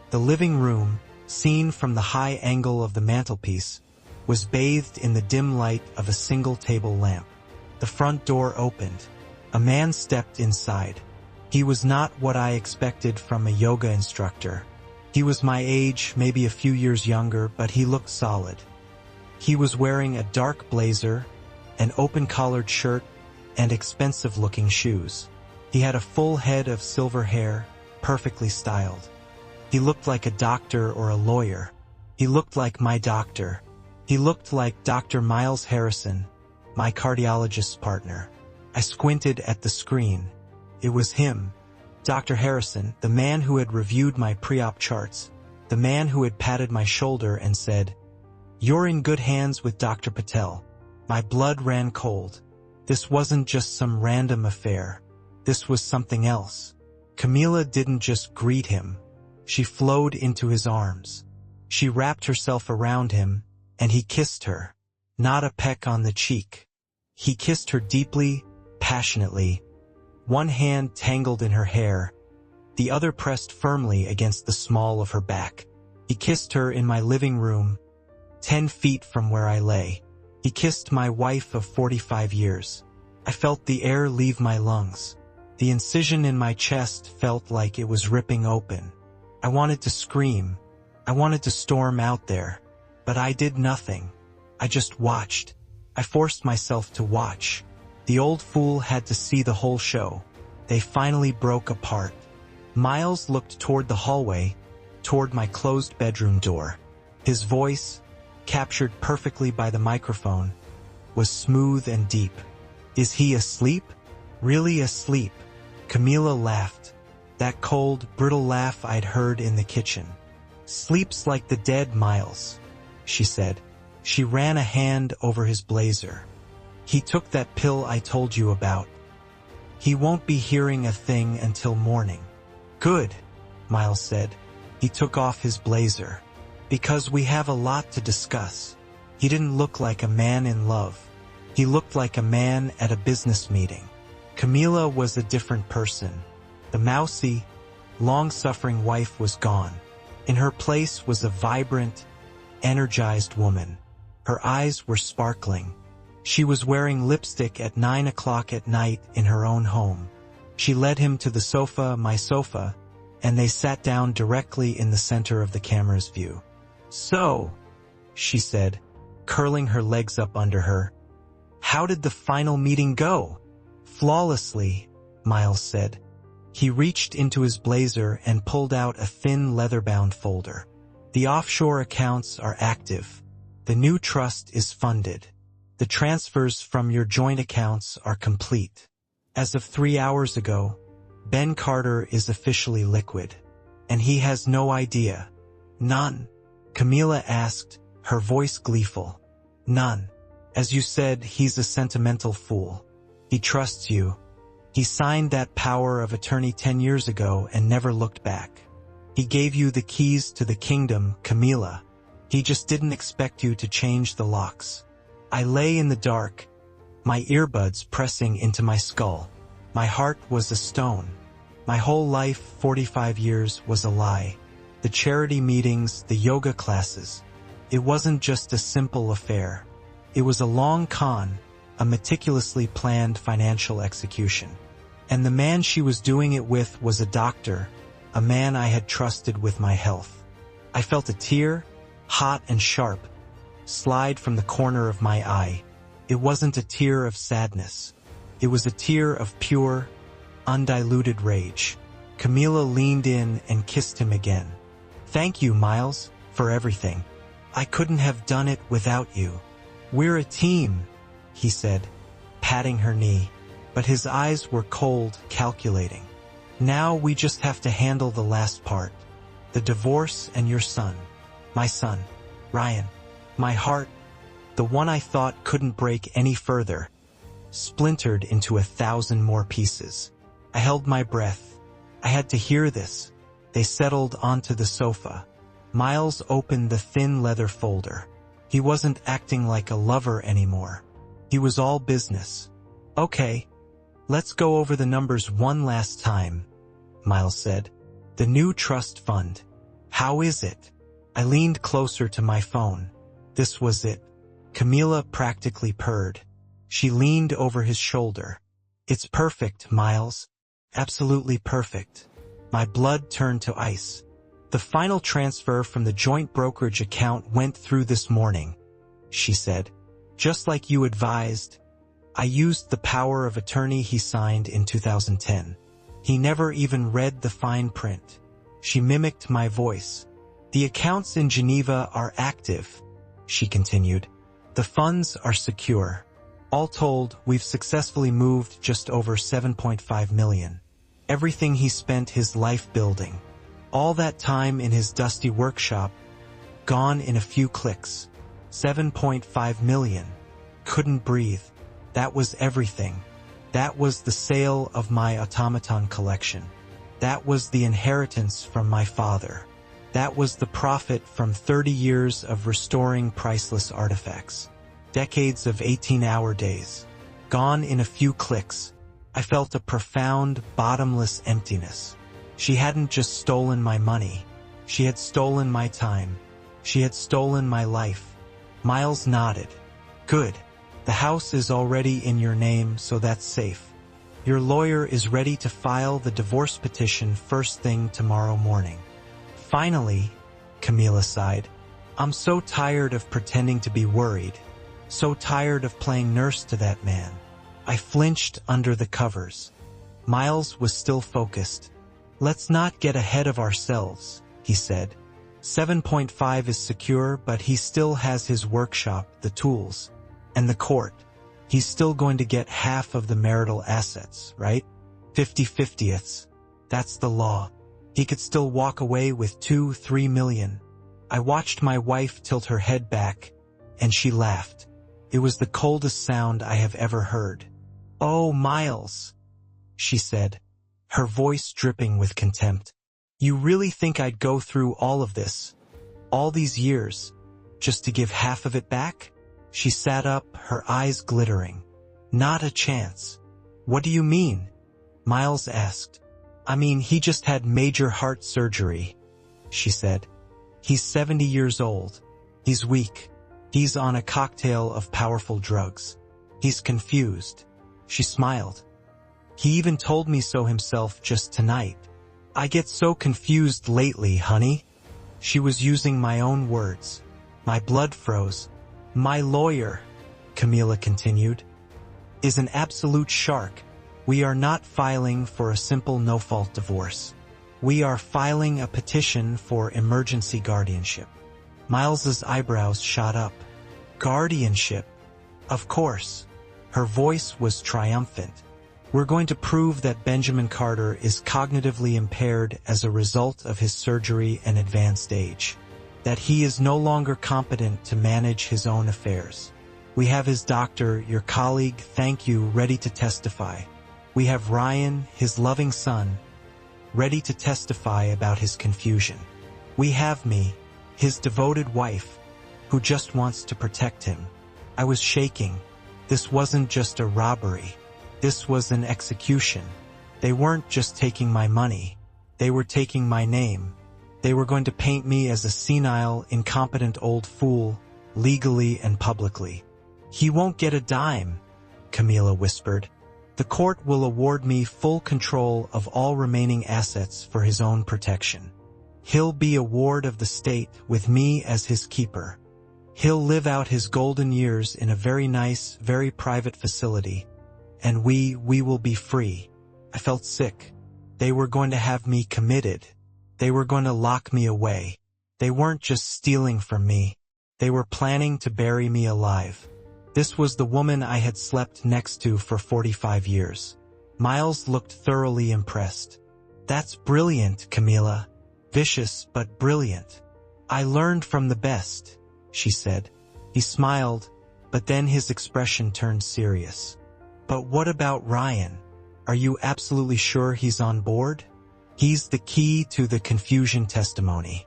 The living room, seen from the high angle of the mantelpiece, was bathed in the dim light of a single table lamp. The front door opened. A man stepped inside. He was not what I expected from a yoga instructor. He was my age, maybe a few years younger, but he looked solid. He was wearing a dark blazer, an open-collared shirt, and expensive-looking shoes. He had a full head of silver hair, perfectly styled. He looked like a doctor or a lawyer. He looked like my doctor. He looked like Dr. Miles Harrison, my cardiologist's partner. I squinted at the screen. It was him, Dr. Harrison, the man who had reviewed my pre-op charts, the man who had patted my shoulder and said, "You're in good hands with Dr. Patel." My blood ran cold. This wasn't just some random affair. This was something else. Camila didn't just greet him. She flowed into his arms. She wrapped herself around him, and he kissed her. Not a peck on the cheek. He kissed her deeply, passionately. One hand tangled in her hair, the other pressed firmly against the small of her back. He kissed her in my living room, 10 feet from where I lay. He kissed my wife of 45 years. I felt the air leave my lungs. The incision in my chest felt like it was ripping open. I wanted to scream. I wanted to storm out there. But I did nothing. I just watched. I forced myself to watch. The old fool had to see the whole show. They finally broke apart. Miles looked toward the hallway, toward my closed bedroom door. His voice, captured perfectly by the microphone, was smooth and deep. "Is he asleep? Really asleep?" Camila laughed. That cold, brittle laugh I'd heard in the kitchen. "Sleeps like the dead, Miles," she said. She ran a hand over his blazer. "He took that pill I told you about. He won't be hearing a thing until morning." "Good," Miles said. He took off his blazer. "Because we have a lot to discuss." He didn't look like a man in love. He looked like a man at a business meeting. Camila was a different person. The mousy, long-suffering wife was gone. In her place was a vibrant, energized woman. Her eyes were sparkling. She was wearing lipstick at 9 o'clock at night in her own home. She led him to the sofa, my sofa, and they sat down directly in the center of the camera's view. "So," she said, curling her legs up under her, "how did the final meeting go?" "Flawlessly," Miles said. He reached into his blazer and pulled out a thin leather-bound folder. "The offshore accounts are active. The new trust is funded. The transfers from your joint accounts are complete. As of 3 hours ago, Ben Carter is officially liquid. And he has no idea." "None?" Camila asked, her voice gleeful. "None. As you said, he's a sentimental fool. He trusts you. He signed that power of attorney 10 years ago and never looked back. He gave you the keys to the kingdom, Camila. He just didn't expect you to change the locks." I lay in the dark, my earbuds pressing into my skull. My heart was a stone. My whole life, 45 years, was a lie. The charity meetings, the yoga classes. It wasn't just a simple affair. It was a long con, a meticulously planned financial execution. And the man she was doing it with was a doctor, a man I had trusted with my health. I felt a tear, hot and sharp, slide from the corner of my eye. It wasn't a tear of sadness. It was a tear of pure, undiluted rage. Camila leaned in and kissed him again. "Thank you, Miles, for everything. I couldn't have done it without you." "We're a team," he said, patting her knee, but his eyes were cold, calculating. "Now we just have to handle the last part. The divorce and your son. My son, Ryan." My heart, the one I thought couldn't break any further, splintered into 1,000 more pieces. I held my breath. I had to hear this. They settled onto the sofa. Miles opened the thin leather folder. He wasn't acting like a lover anymore. He was all business. "Okay, let's go over the numbers one last time," Miles said. "The new trust fund. How is it?" I leaned closer to my phone. This was it. Camila practically purred. She leaned over his shoulder. "It's perfect, Miles. Absolutely perfect." My blood turned to ice. "The final transfer from the joint brokerage account went through this morning," she said. "Just like you advised, I used the power of attorney he signed in 2010. He never even read the fine print. She mimicked my voice. The accounts in Geneva are active, she continued. The funds are secure. All told, we've successfully moved just over 7.5 million. Everything he spent his life building. All that time in his dusty workshop, gone in a few clicks. 7.5 million. Couldn't breathe. That was everything. That was the sale of my automaton collection. That was the inheritance from my father. That was the profit from 30 years of restoring priceless artifacts. Decades of 18-hour days. Gone in a few clicks. I felt a profound, bottomless emptiness. She hadn't just stolen my money. She had stolen my time. She had stolen my life. Miles nodded. Good. The house is already in your name, so that's safe. Your lawyer is ready to file the divorce petition first thing tomorrow morning. Finally, Camila sighed. I'm so tired of pretending to be worried. So tired of playing nurse to that man. I flinched under the covers. Miles was still focused. Let's not get ahead of ourselves, he said. 7.5 is secure, but he still has his workshop, the tools, and the court. He's still going to get half of the marital assets, right? 50/50ths. That's the law. He could still walk away with 2-3 million. I watched my wife tilt her head back, and she laughed. It was the coldest sound I have ever heard. Oh, Miles, she said, her voice dripping with contempt. You really think I'd go through all of this, all these years, just to give half of it back? She sat up, her eyes glittering. Not a chance. What do you mean? Miles asked. I mean, he just had major heart surgery, she said. He's 70 years old. He's weak. He's on a cocktail of powerful drugs. He's confused. She smiled. He even told me so himself just tonight. I get so confused lately, honey. She was using my own words. My blood froze. My lawyer, Camila continued, is an absolute shark. We are not filing for a simple no-fault divorce. We are filing a petition for emergency guardianship. Miles's eyebrows shot up. Guardianship? Of course. Her voice was triumphant. We're going to prove that Benjamin Carter is cognitively impaired as a result of his surgery and advanced age. That he is no longer competent to manage his own affairs. We have his doctor, your colleague, thank you, ready to testify. We have Ryan, his loving son, ready to testify about his confusion. We have me, his devoted wife, who just wants to protect him. I was shaking. This wasn't just a robbery. This was an execution. They weren't just taking my money. They were taking my name. They were going to paint me as a senile, incompetent old fool, legally and publicly. He won't get a dime, Camila whispered. The court will award me full control of all remaining assets for his own protection. He'll be a ward of the state with me as his keeper. He'll live out his golden years in a very nice, very private facility, and we will be free. I felt sick. They were going to have me committed. They were going to lock me away. They weren't just stealing from me. They were planning to bury me alive. This was the woman I had slept next to for 45 years. Miles looked thoroughly impressed. That's brilliant, Camila. Vicious, but brilliant. I learned from the best, she said. He smiled, but then his expression turned serious. But what about Ryan? Are you absolutely sure he's on board? He's the key to the confusion testimony.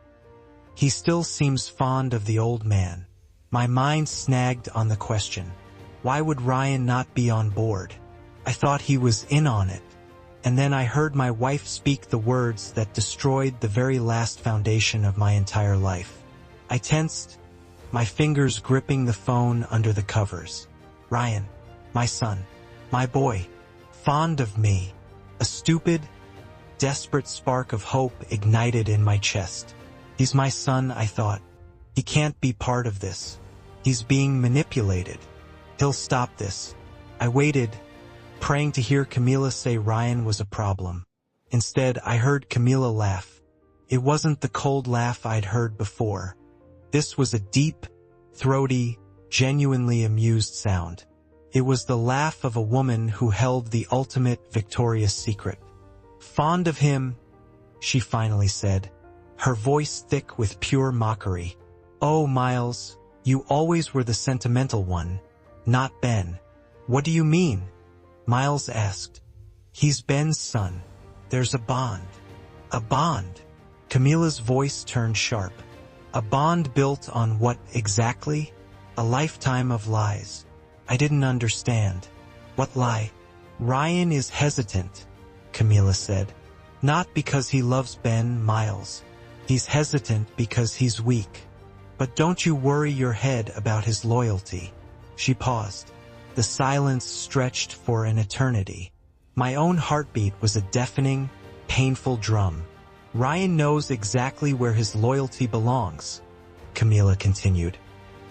He still seems fond of the old man. My mind snagged on the question. Why would Ryan not be on board? I thought he was in on it. And then I heard my wife speak the words that destroyed the very last foundation of my entire life. I tensed, my fingers gripping the phone under the covers. Ryan, my son, my boy, fond of me. A stupid, desperate spark of hope ignited in my chest. He's my son, I thought. He can't be part of this. He's being manipulated. He'll stop this. I waited, praying to hear Camila say Ryan was a problem. Instead, I heard Camila laugh. It wasn't the cold laugh I'd heard before. This was a deep, throaty, genuinely amused sound. It was the laugh of a woman who held the ultimate victorious secret. "Fond of him," she finally said, her voice thick with pure mockery. "Oh, Miles, you always were the sentimental one, not Ben." "What do you mean?" Miles asked. "He's Ben's son. There's a bond." "A bond?" Camila's voice turned sharp. "A bond built on what exactly?" "A lifetime of lies." I didn't understand. "What lie?" "Ryan is hesitant," Camila said. "Not because he loves Ben, Miles. He's hesitant because he's weak. But don't you worry your head about his loyalty." She paused. The silence stretched for an eternity. My own heartbeat was a deafening, painful drum. "Ryan knows exactly where his loyalty belongs," Camila continued.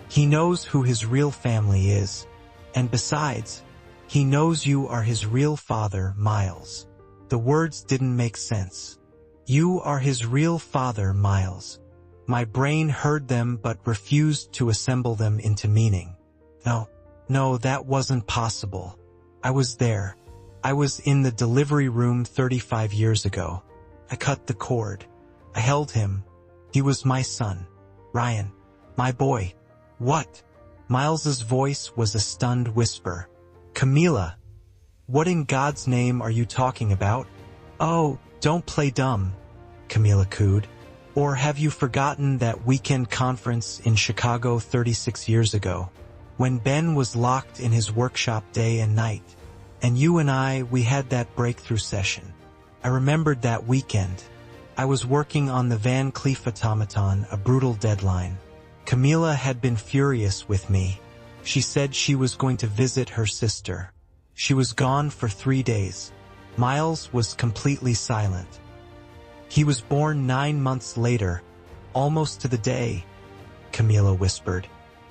"He knows who his real family is. And besides, he knows you are his real father, Miles." The words didn't make sense. "You are his real father, Miles." My brain heard them but refused to assemble them into meaning. No, that wasn't possible. I was there. I was in the delivery room 35 years ago. I cut the cord. I held him. He was my son. Ryan. My boy. "What?" Miles's voice was a stunned whisper. "Camila, what in God's name are you talking about?" "Oh, don't play dumb," Camila cooed. "Or have you forgotten that weekend conference in Chicago 36 years ago, when Ben was locked in his workshop day and night, and you and we had that breakthrough session?" I remembered that weekend. I was working on the Van Cleef automaton, a brutal deadline. Camila had been furious with me. She said she was going to visit her sister. She was gone for 3 days. Miles was completely silent. "He was born 9 months later, almost to the day," Camila whispered.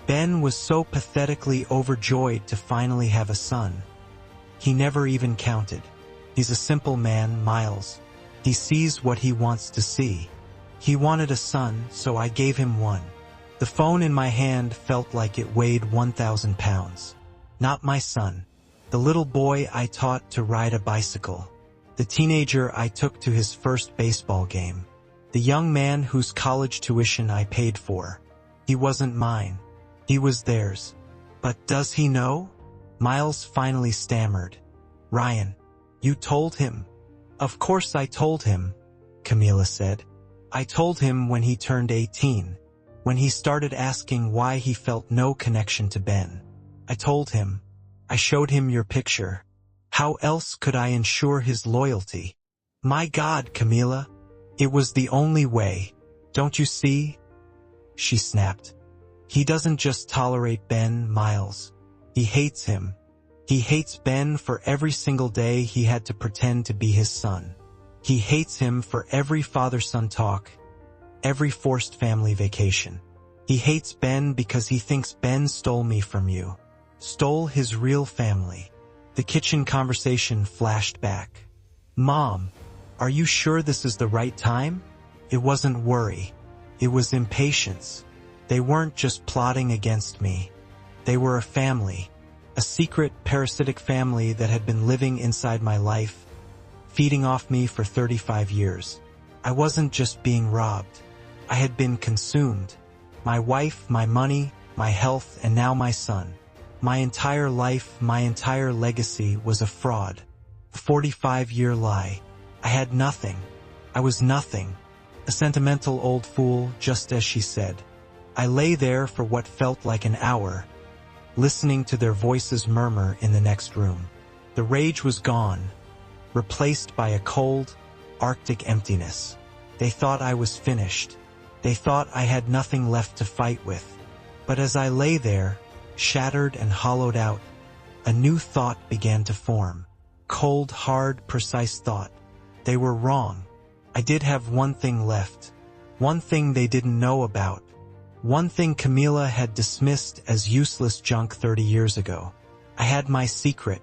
"Ben was so pathetically overjoyed to finally have a son. He never even counted. He's a simple man, Miles. He sees what he wants to see. He wanted a son, so I gave him one." The phone in my hand felt like it weighed 1,000 pounds. Not my son. The little boy I taught to ride a bicycle. The teenager I took to his first baseball game. The young man whose college tuition I paid for. He wasn't mine. He was theirs. "But does he know?" Miles finally stammered. "Ryan, you told him?" "Of course I told him," Camila said. "I told him when he turned 18. When he started asking why he felt no connection to Ben. I told him. I showed him your picture. How else could I ensure his loyalty?" "My God, Camila. It was the only way. Don't you see?" She snapped. "He doesn't just tolerate Ben, Miles. He hates him. He hates Ben for every single day he had to pretend to be his son. He hates him for every father-son talk, every forced family vacation. He hates Ben because he thinks Ben stole me from you. Stole his real family." The kitchen conversation flashed back. "Mom, are you sure this is the right time?" It wasn't worry. It was impatience. They weren't just plotting against me. They were a family. A secret, parasitic family that had been living inside my life, feeding off me for 35 years. I wasn't just being robbed. I had been consumed. My wife, my money, my health, and now my son. My entire life, my entire legacy was a fraud. A 45-year lie. I had nothing. I was nothing. A sentimental old fool, just as she said. I lay there for what felt like an hour, listening to their voices murmur in the next room. The rage was gone, replaced by a cold, Arctic emptiness. They thought I was finished. They thought I had nothing left to fight with. But as I lay there, shattered and hollowed out, a new thought began to form. Cold, hard, precise thought. They were wrong. I did have one thing left. One thing they didn't know about. One thing Camila had dismissed as useless junk 30 years ago. I had my secret.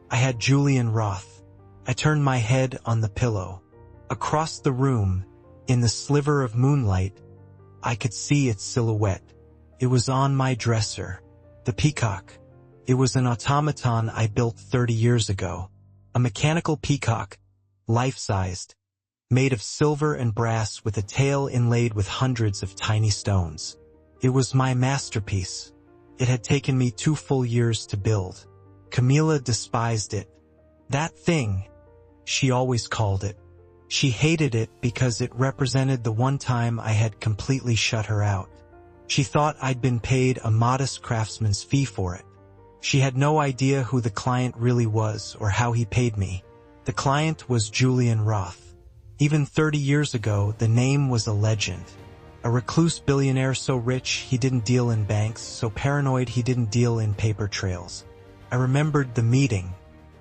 I had Julian Roth. I turned my head on the pillow. Across the room, in the sliver of moonlight, I could see its silhouette. It was on my dresser. The peacock. It was an automaton I built 30 years ago. A mechanical peacock, life-sized, made of silver and brass with a tail inlaid with hundreds of tiny stones. It was my masterpiece. It had taken me 2 full years to build. Camila despised it. That thing, she always called it. She hated it because it represented the one time I had completely shut her out. She thought I'd been paid a modest craftsman's fee for it. She had no idea who the client really was or how he paid me. The client was Julian Roth. Even 30 years ago, the name was a legend. A recluse billionaire so rich he didn't deal in banks, so paranoid he didn't deal in paper trails. I remembered the meeting.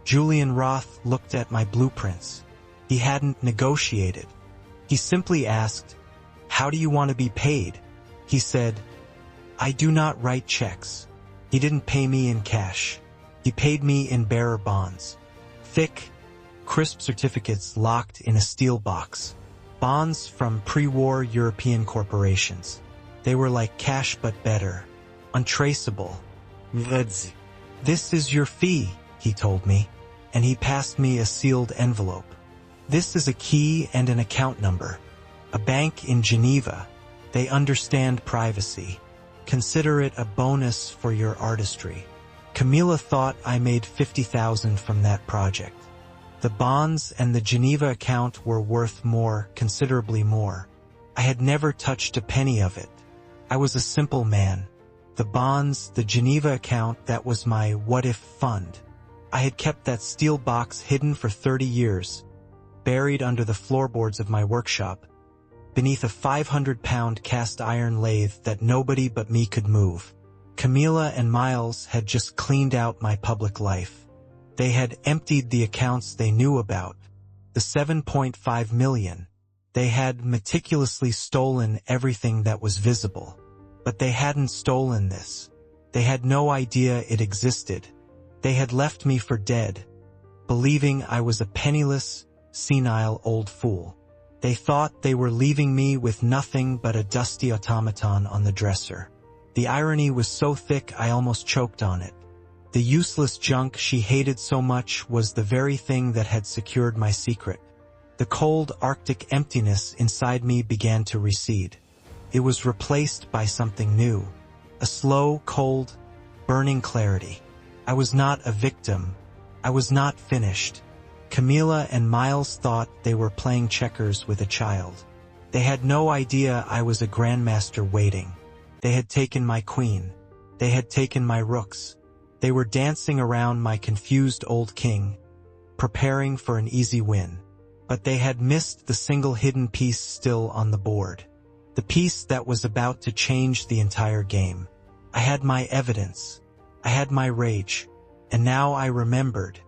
Julian Roth looked at my blueprints. He hadn't negotiated. He simply asked, "How do you want to be paid?" He said, "I do not write checks." He didn't pay me in cash. He paid me in bearer bonds. Thick, crisp certificates locked in a steel box. Bonds from pre-war European corporations. They were like cash but better. Untraceable. "This is your fee," he told me, and he passed me a sealed envelope. "This is a key and an account number. A bank in Geneva. They understand privacy. Consider it a bonus for your artistry." Camila thought I made $50,000 from that project. The bonds and the Geneva account were worth more, considerably more. I had never touched a penny of it. I was a simple man. The bonds, the Geneva account, that was my what-if fund. I had kept that steel box hidden for 30 years, buried under the floorboards of my workshop, beneath a 500-pound cast-iron lathe that nobody but me could move. Camila and Miles had just cleaned out my public life. They had emptied the accounts they knew about, the 7.5 million. They had meticulously stolen everything that was visible. But they hadn't stolen this. They had no idea it existed. They had left me for dead, believing I was a penniless, senile old fool. They thought they were leaving me with nothing but a dusty automaton on the dresser. The irony was so thick I almost choked on it. The useless junk she hated so much was the very thing that had secured my secret. The cold Arctic emptiness inside me began to recede. It was replaced by something new. A slow, cold, burning clarity. I was not a victim. I was not finished. Camila and Miles thought they were playing checkers with a child. They had no idea I was a grandmaster waiting. They had taken my queen. They had taken my rooks. They were dancing around my confused old king, preparing for an easy win. But they had missed the single hidden piece still on the board. The piece that was about to change the entire game. I had my evidence. I had my rage. And now I remembered.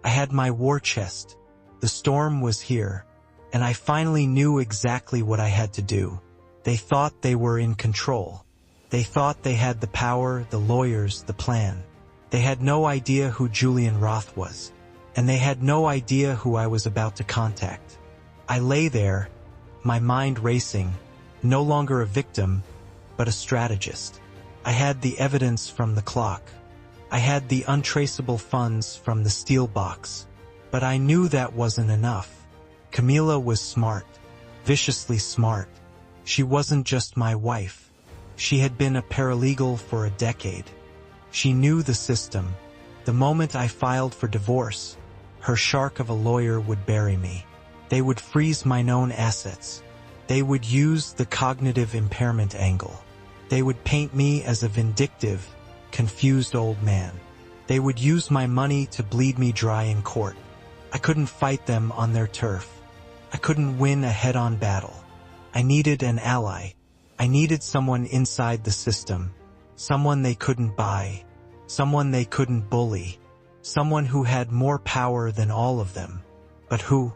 I had my war chest. The storm was here. And I finally knew exactly what I had to do. They thought they were in control. They thought they had the power, the lawyers, the plan. They had no idea who Julian Roth was. And they had no idea who I was about to contact. I lay there, my mind racing, no longer a victim, but a strategist. I had the evidence from the clock. I had the untraceable funds from the steel box. But I knew that wasn't enough. Camila was smart, viciously smart. She wasn't just my wife. She had been a paralegal for a decade. She knew the system. The moment I filed for divorce, her shark of a lawyer would bury me. They would freeze my known assets. They would use the cognitive impairment angle. They would paint me as a vindictive, confused old man. They would use my money to bleed me dry in court. I couldn't fight them on their turf. I couldn't win a head-on battle. I needed an ally. I needed someone inside the system. Someone they couldn't buy. Someone they couldn't bully. Someone who had more power than all of them. But who?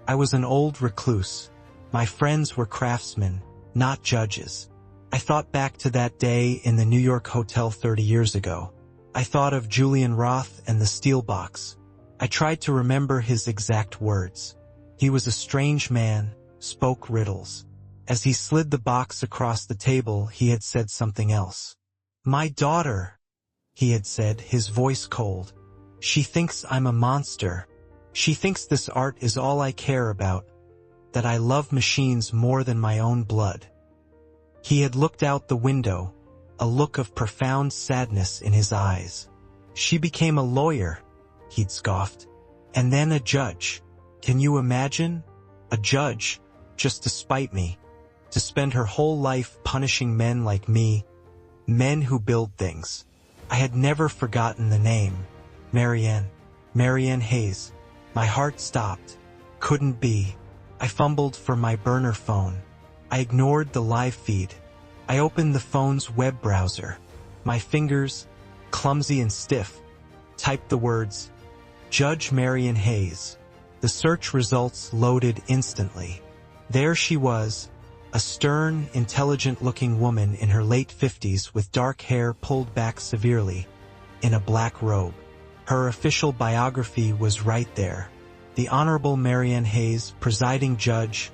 I was an old recluse. My friends were craftsmen, not judges. I thought back to that day in the New York hotel 30 years ago. I thought of Julian Roth and the steel box. I tried to remember his exact words. He was a strange man, spoke riddles. As he slid the box across the table, he had said something else. "My daughter," he had said, his voice cold. "She thinks I'm a monster. She thinks this art is all I care about, that I love machines more than my own blood." He had looked out the window, a look of profound sadness in his eyes. "She became a lawyer," he'd scoffed, "and then a judge. Can you imagine? A judge, just to spite me, to spend her whole life punishing men like me, men who build things." I had never forgotten the name. Marianne Hayes. My heart stopped. Couldn't be. I fumbled for my burner phone. I ignored the live feed. I opened the phone's web browser. My fingers, clumsy and stiff, typed the words, "Judge Marianne Hayes." The search results loaded instantly. There she was, a stern, intelligent-looking woman in her late 50s with dark hair pulled back severely, in a black robe. Her official biography was right there. The Honorable Marianne Hayes, Presiding Judge,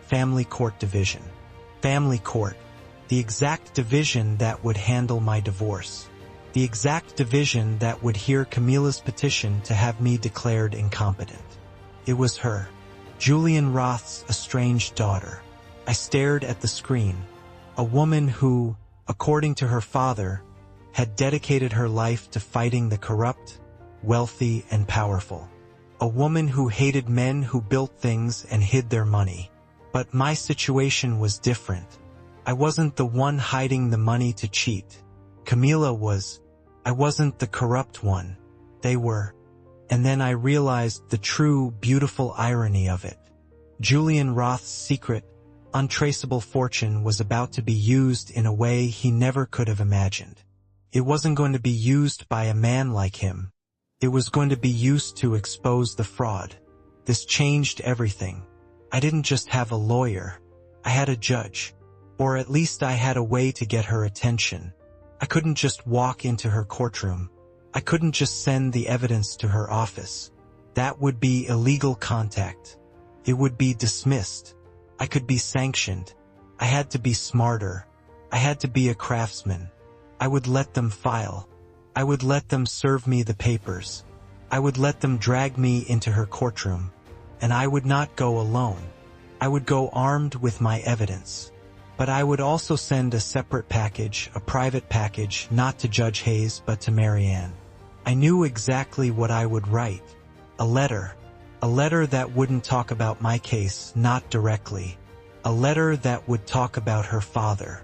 Family Court Division. Family Court. The exact division that would handle my divorce. The exact division that would hear Camila's petition to have me declared incompetent. It was her, Julian Roth's estranged daughter. I stared at the screen. A woman who, according to her father, had dedicated her life to fighting the corrupt, wealthy, and powerful. A woman who hated men who built things and hid their money. But my situation was different. I wasn't the one hiding the money to cheat. Camila was. I wasn't the corrupt one. They were. And then I realized the true, beautiful irony of it. Julian Roth's secret, untraceable fortune was about to be used in a way he never could have imagined. It wasn't going to be used by a man like him. It was going to be used to expose the fraud. This changed everything. I didn't just have a lawyer. I had a judge. Or at least I had a way to get her attention. I couldn't just walk into her courtroom. I couldn't just send the evidence to her office. That would be illegal contact. It would be dismissed. I could be sanctioned. I had to be smarter. I had to be a craftsman. I would let them file. I would let them serve me the papers. I would let them drag me into her courtroom. And I would not go alone. I would go armed with my evidence. But I would also send a separate package, a private package, not to Judge Hayes but to Marianne. I knew exactly what I would write. A letter. A letter that wouldn't talk about my case, not directly. A letter that would talk about her father.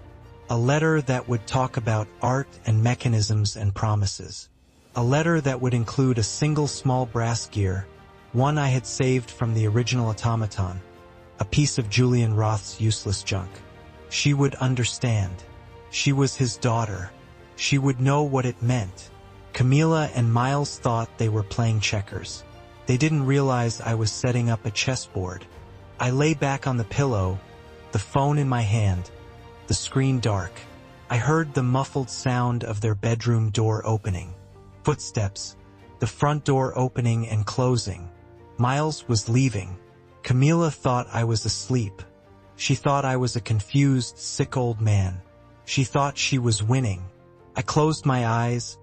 A letter that would talk about art and mechanisms and promises. A letter that would include a single small brass gear, one I had saved from the original automaton, a piece of Julian Roth's useless junk. She would understand. She was his daughter. She would know what it meant. Camila and Miles thought they were playing checkers. They didn't realize I was setting up a chessboard. I lay back on the pillow, the phone in my hand, the screen dark. I heard the muffled sound of their bedroom door opening. Footsteps, the front door opening and closing. Miles was leaving. Camila thought I was asleep. She thought I was a confused, sick old man. She thought she was winning. I closed my eyes,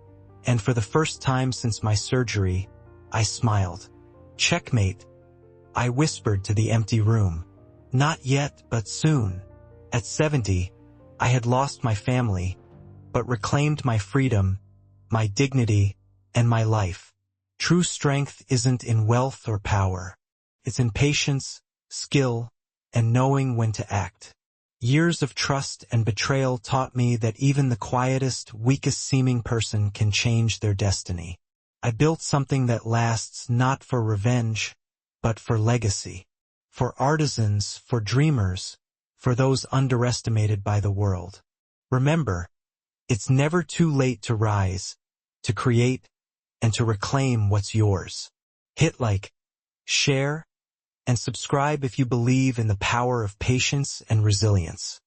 and for the first time since my surgery, I smiled. Checkmate, I whispered to the empty room. Not yet, but soon. At 70, I had lost my family, but reclaimed my freedom, my dignity, and my life. True strength isn't in wealth or power. It's in patience, skill, and knowing when to act. Years of trust and betrayal taught me that even the quietest, weakest-seeming person can change their destiny. I built something that lasts not for revenge, but for legacy. For artisans, for dreamers, for those underestimated by the world. Remember, it's never too late to rise, to create, and to reclaim what's yours. Hit like, share, and subscribe if you believe in the power of patience and resilience.